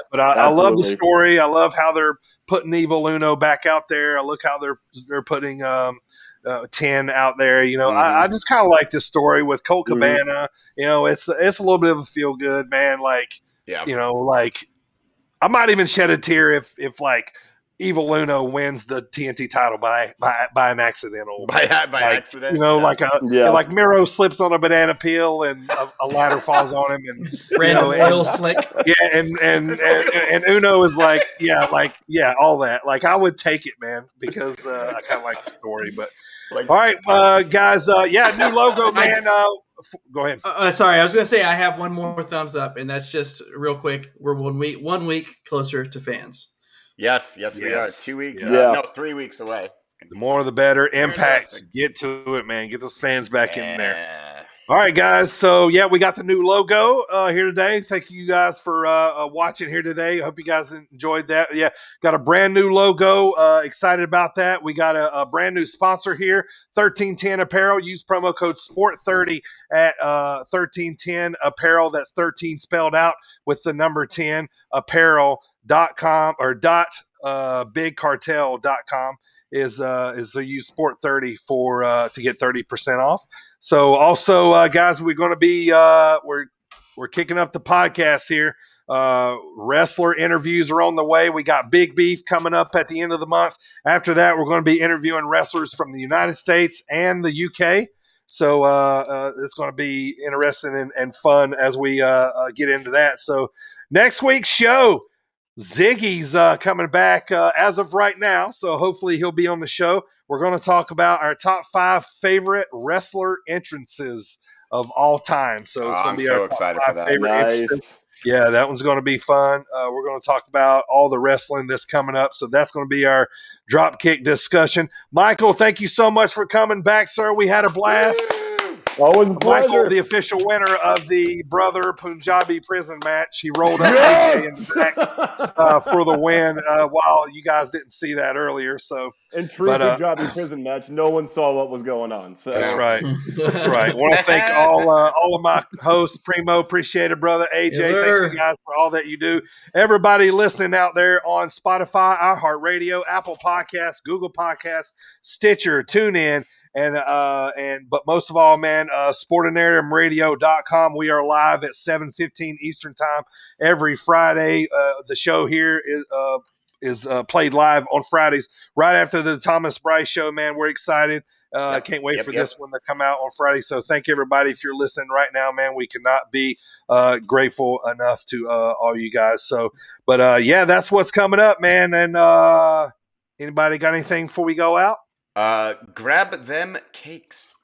but I love the story. I love how they're putting Evil Uno back out there. I look how they're putting 10 out there. I just kind of like this story with Colt Cabana. It's a little bit of a feel good, man. Like I might even shed a tear if like Evil Uno wins the TNT title by an accidental. By accident. Like Miro slips on a banana peel and a ladder falls on him and random oil slick. Yeah, and Uno is like all that. Like I would take it, man, because I kind of like the story. But all right, guys, new logo, man. Go ahead. Sorry, I was going to say I have one more thumbs up, and that's just real quick. We're 1 week closer to fans. Yes, we are. 2 weeks. 3 weeks away. The more the better. Impact. Get to it, man. Get those fans back in there. All right, guys. So, we got the new logo here today. Thank you guys for watching here today. I hope you guys enjoyed that. Yeah, got a brand new logo. Excited about that. We got a brand new sponsor here, 1310 Apparel. Use promo code SPORT30 at 1310 Apparel. That's 13 spelled out with the number 10 apparel.com or bigcartel.com. Is to use Sport30 to get 30% off. So also, guys, we're going to be we're kicking up the podcast here. Wrestler interviews are on the way. We got Big Beef coming up at the end of the month. After that, we're going to be interviewing wrestlers from the United States and the UK. So it's going to be interesting and fun as we get into that. So next week's show. Ziggy's coming back as of right now, so hopefully he'll be on the show. We're going to talk about our top 5 favorite wrestler entrances of all time. So it's going to be so excited for that. Nice. Yeah, that one's going to be fun. We're going to talk about all the wrestling that's coming up. So that's going to be our Dropkick discussion. Michael, thank you so much for coming back, sir. We had a blast. Always a pleasure. Michael, the official winner of the brother Punjabi prison match. He rolled up AJ in the back for the win. While you guys didn't see that earlier, so in true Punjabi prison match, no one saw what was going on. So that's right. That's right. I want to thank all of my hosts. Primo, appreciate it, brother. AJ, Yes, thank sir. you guys for all that you do. Everybody listening out there on Spotify, iHeartRadio, Apple Podcasts, Google Podcasts, Stitcher, TuneIn. But most of all, man, sportinariumradio.com. We are live at 7:15 Eastern time every Friday. The show here is played live on Fridays right after the Thomas Bryce show, man. We're excited. Can't wait for this one to come out on Friday. So thank everybody if you're listening right now, man. We cannot be grateful enough to all you guys. So, but yeah, that's what's coming up, man. And anybody got anything before we go out? Grab them cakes.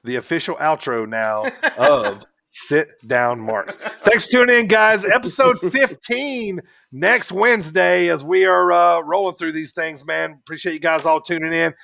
The official outro now of Sit Down Marks. Thanks for tuning in, guys. Episode 15 next Wednesday as we are rolling through these things, man. Appreciate you guys all tuning in.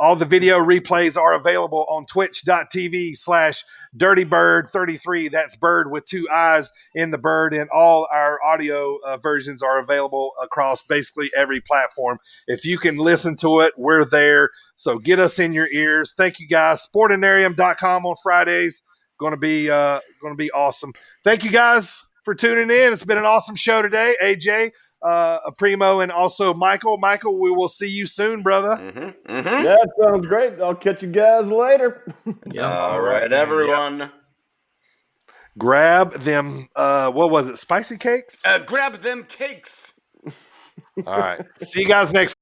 All the video replays are available on twitch.tv/DirtyBird33. That's bird with 2 eyes in the bird. And all our audio versions are available across basically every platform. If you can listen to it, we're there. So get us in your ears. Thank you, guys. Sportinarium.com on Fridays. Going to be awesome. Thank you guys for tuning in. It's been an awesome show today. AJ, Primo, and also Michael. Michael, we will see you soon, brother. Mm-hmm. Yeah, it sounds great. I'll catch you guys later. All right, everyone. Yep. Grab them. What was it? Spicy cakes? Grab them cakes. All right. See you guys next